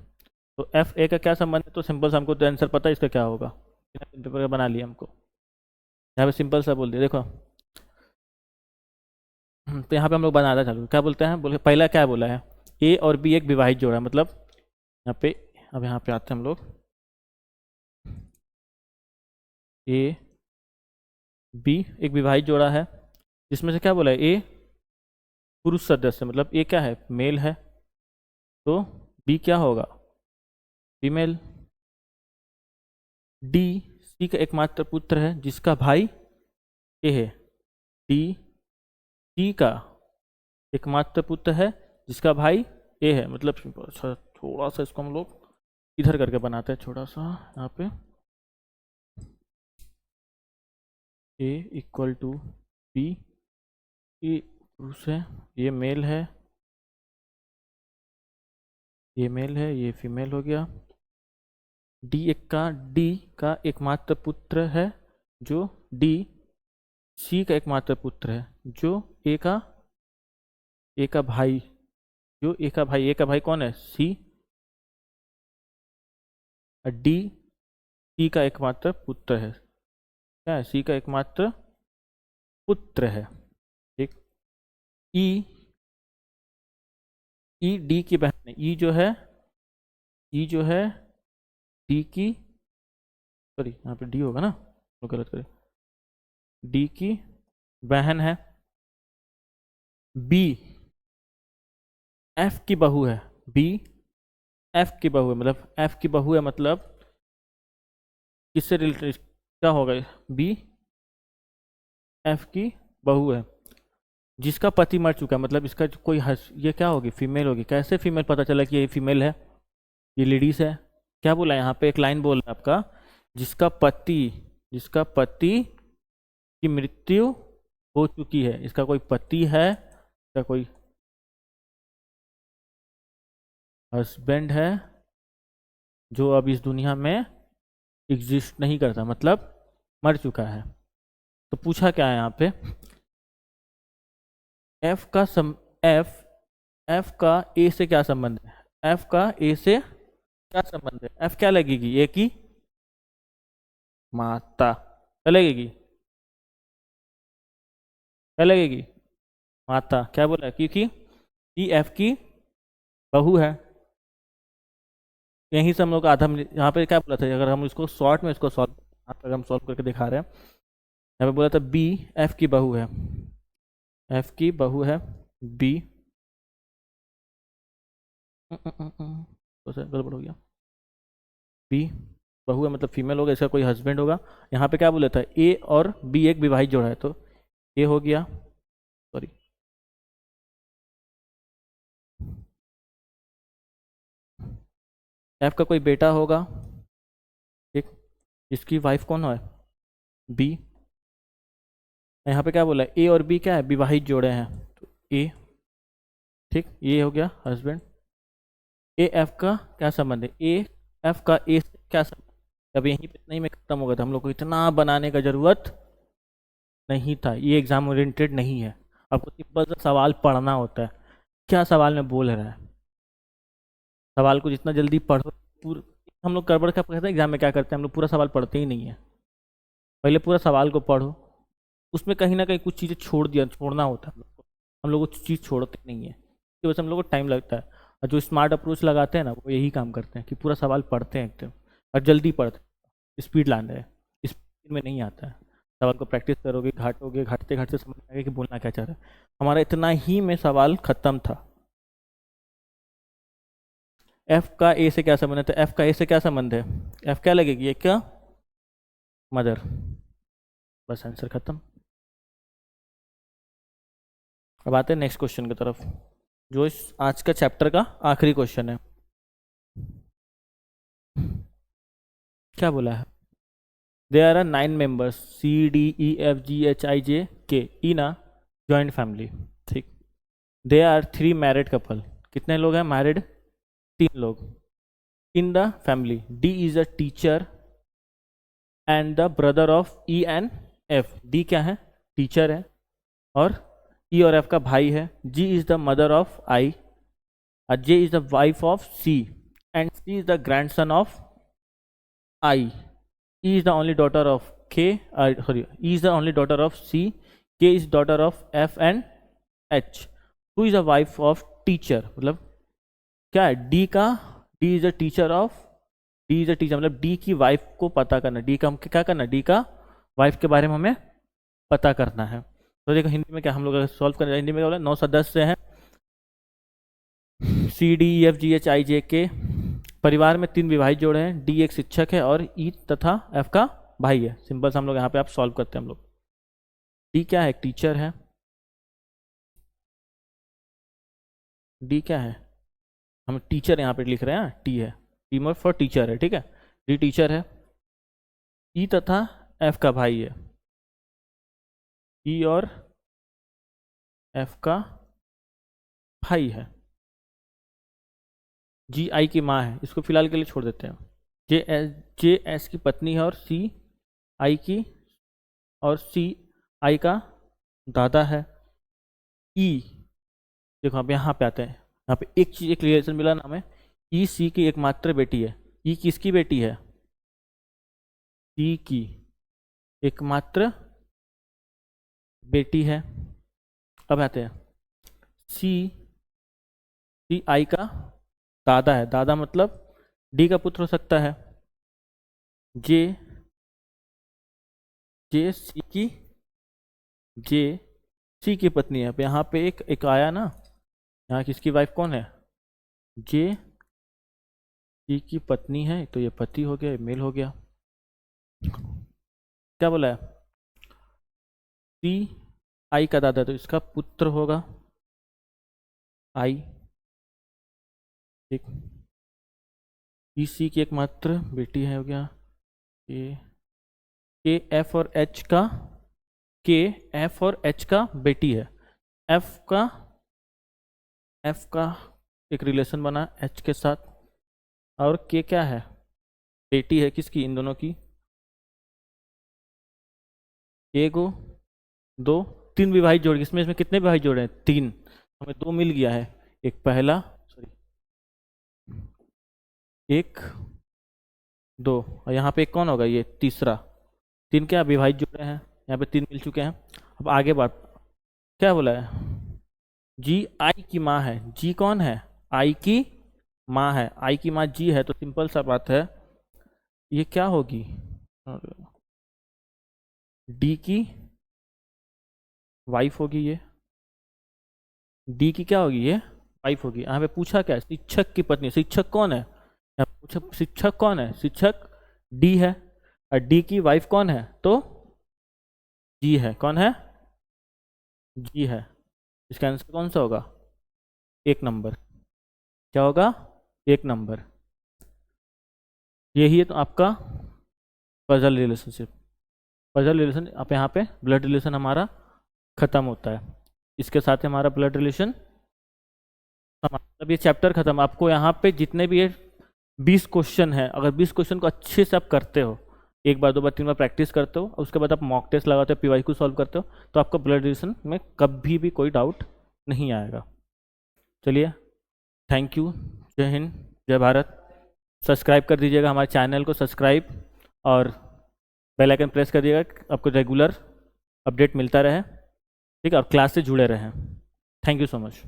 तो एफ ए का क्या संबंध है, तो सिंपल सा हमको तो आंसर पता है इसका क्या होगा, पेपर का बना लिया हमको, यहाँ पे सिंपल सा बोल दिया देखो। तो यहाँ पे हम लोग बनाना चालू, क्या बोलते हैं, बोले पहला क्या बोला है, ए और बी एक विवाहित जोड़ा, मतलब यहाँ पे, अब यहाँ पे आते हैं हम लोग, ए बी एक विवाहित जोड़ा है, जिसमें से क्या बोला है, ए पुरुष सदस्य, मतलब ए क्या है, मेल है, तो बी क्या होगा, फीमेल। डी सी का एकमात्र पुत्र है जिसका भाई ए है, डी सी का एकमात्र पुत्र है जिसका भाई ए है, मतलब अच्छा थोड़ा सा इसको हम लोग इधर करके बनाते हैं, थोड़ा सा यहाँ पे, ए इक्वल टू बी, ये पुरुष है, ये मेल है, ये मेल है, ये फीमेल हो गया। डी का एकमात्र पुत्र है, जो डी सी का एकमात्र पुत्र है, जो ए का भाई, जो ए का भाई कौन है, सी, डी सी का एकमात्र पुत्र है, क्या है, सी का एकमात्र पुत्र है, ठीक। ई डी की बहन है, ई जो है डी की, सॉरी यहाँ पे डी होगा ना, तो गलत करे, डी की बहन है, बी एफ की बहू है, बी एफ की बहू है, मतलब एफ की बहू है, मतलब किससे रिलेटेड, क्या होगा, बी एफ की बहू है जिसका पति मर चुका है, मतलब इसका कोई ये क्या होगी, फीमेल होगी। कैसे फीमेल पता चला कि ये फीमेल है, ये लेडीज है, क्या बोला यहाँ पे, एक लाइन बोल रहा है आपका, जिसका पति की मृत्यु हो चुकी है, इसका कोई पति है, इसका कोई हस्बैंड है जो अब इस दुनिया में एग्जिस्ट नहीं करता, मतलब मर चुका है। तो पूछा क्या है यहाँ पे, एफ का ए से क्या संबंध है, एफ का ए से क्या संबंध है, एफ क्या लगेगी, ए की माता, क्या लगेगी, क्या लगेगी, माता, क्या बोला, क्योंकि ई एफ की बहू है। यहीं से हम लोग आधा मिनट यहाँ पे क्या बोला था, अगर हम इसको शॉर्ट में इसको सॉल्व, अगर हम सॉल्व करके दिखा रहे हैं, यहाँ पे बोला था बी एफ की बहू है, एफ की बहू है, बी गड़बड़ हो गया, बी बहू है मतलब फीमेल होगा, इसका कोई हस्बैंड होगा। यहाँ पे क्या बोला था, ए और बी एक विवाहित जोड़ा है, तो ए हो गया, सॉरी एफ का कोई बेटा होगा, ठीक, इसकी वाइफ कौन है, बी। यहाँ पे क्या बोला है, ए और बी क्या है, विवाहित जोड़े हैं, तो ए, ठीक, ये हो गया हस्बैंड। ए एफ का क्या संबंध है, ए एफ का ए से क्या संबंध, अब यहीं पे नहीं में खत्म हो गया था, हम लोग को इतना बनाने का जरूरत नहीं था, ये एग्जाम ओरिएंटेड नहीं है, आपको सिंपल सा सवाल पढ़ना होता है, क्या सवाल में बोल रहा है, सवाल को जितना जल्दी पढ़ो, पूरा हम लोग गड़बड़ क्या कहते हैं एग्जाम में, क्या करते हैं हम लोग, पूरा सवाल पढ़ते ही नहीं है, पहले पूरा सवाल को पढ़ो, उसमें कहीं ना कहीं कुछ चीज़ें छोड़ना होता है, हम लोग वो चीज़ छोड़ते नहीं है, इसकी वजह से हम लोग को टाइम लगता है। और जो स्मार्ट अप्रोच लगाते हैं ना, वो यही काम करते हैं कि पूरा सवाल पढ़ते हैं एकदम, और जल्दी पढ़ते हैं, स्पीड लाने हैं, स्पीड में नहीं आता है, सवाल को प्रैक्टिस करोगे, घाटते घाटते समझ में आएगा कि बोलना क्या चाह रहा है। हमारा इतना ही में सवाल खत्म था। एफ का ए से क्या संबंध है, तो एफ का ए से क्या संबंध है, एफ क्या लगेगी, एक क्या मदर, बस आंसर खत्म। अब आते हैं नेक्स्ट क्वेश्चन की तरफ, जो इस आज का चैप्टर का आखिरी क्वेश्चन है। क्या बोला है, there are 9 members C D E F G H I J K in a joint family. ठीक. There are 3 married couple. कितने लोग हैं मैरिड? 3 लोग. In the family, D is a teacher and the brother of E and F. D क्या है? Teacher है और E और F का भाई है. G is the mother of I. J is the wife of C and C is the grandson of I. E is the only daughter of K. E is the only daughter of C. K is daughter of F and H. Who is the wife of teacher? मतलब क्या है? D का D is the teacher of D is the teacher मतलब D की wife को पता करना. D का हम क्या करना? D का वाइफ के बारे में हमें पता करना है. तो देखो हिंदी में क्या हम लोग सॉल्व करना है. हिंदी में क्या बोला? 9 सदस्य हैं. C D E F G H I J K. परिवार में 3 विवाहित जोड़े हैं. D एक शिक्षक है और E तथा F का भाई है. सिंपल से हम लोग यहाँ पे आप सॉल्व करते हैं. हम लोग D क्या है? एक टीचर है. D क्या है? हम टीचर यहाँ पे लिख रहे हैं. T है. T मोर फॉर टीचर है. ठीक है. D टीचर है. E तथा F का भाई है. E और F का भाई है. G I की माँ है. इसको फिलहाल के लिए छोड़ देते हैं. J S की पत्नी है और C I की और C I का दादा है. E देखो आप यहाँ पे आते हैं. यहाँ पे एक चीज एक रिलेशन मिला ना हमें. E C की एकमात्र बेटी है. E किसकी बेटी है? C की एकमात्र बेटी है. अब आते हैं C I का दादा है. दादा मतलब D का पुत्र हो सकता है. J C की पत्नी है. यहाँ पे एक आया ना. यहाँ किसकी वाइफ कौन है? J C की पत्नी है. तो ये पति हो गया, ये मेल हो गया. क्या बोला है? C I का दादा तो इसका पुत्र होगा I. ठीक. E C की एकमात्र बेटी है. हो गया K F और H का बेटी है. F का एक रिलेशन बना H के साथ. और K क्या है? बेटी है. किसकी? इन दोनों की. एगो 2 3 विवाहित जोड़े. इसमें कितने विवाहित जोड़े हैं? 3. हमें 2 मिल गया है. एक पहला 1 2 और यहाँ पे एक कौन होगा? ये तीसरा. 3 क्या विवाहित जोड़े हैं. यहाँ पे 3 मिल चुके हैं. अब आगे बात क्या बोला है? G I की माँ है. G कौन है? I की माँ है. I की माँ G है. तो सिंपल सा बात है. ये क्या होगी? D की वाइफ होगी. ये D की क्या होगी? ये वाइफ होगी. यहाँ पे पूछा क्या है? शिक्षक की पत्नी. शिक्षक कौन है? शिक्षक कौन है? शिक्षक D है. और D की वाइफ कौन है? तो G है. कौन है? G है. इसका आंसर कौन सा होगा? 1 नंबर. क्या होगा? 1 नंबर. यही है तो आपका पजल रिलेशनशिप. पजल रिलेशन आप यहाँ पे ब्लड रिलेशन हमारा खत्म होता है. इसके साथ ही हमारा ब्लड रिलेशन मतलब ये चैप्टर खत्म. आपको यहाँ पे जितने भी ये 20 क्वेश्चन है. अगर 20 क्वेश्चन को अच्छे से आप करते हो, 1 बार 2 बार 3 बार प्रैक्टिस करते हो, उसके बाद आप मॉक टेस्ट लगाते हो, PYQ सॉल्व करते हो, तो आपका ब्लड रिलेशन में कभी भी कोई डाउट नहीं आएगा. चलिए, थैंक यू. जय हिंद, जय भारत. सब्सक्राइब कर दीजिएगा हमारे चैनल को. सब्सक्राइब और बेल आइकन प्रेस कर दीजिएगा. आपको रेगुलर अपडेट मिलता रहे. ठीक है. और क्लास से जुड़े रहें. Thank you so much.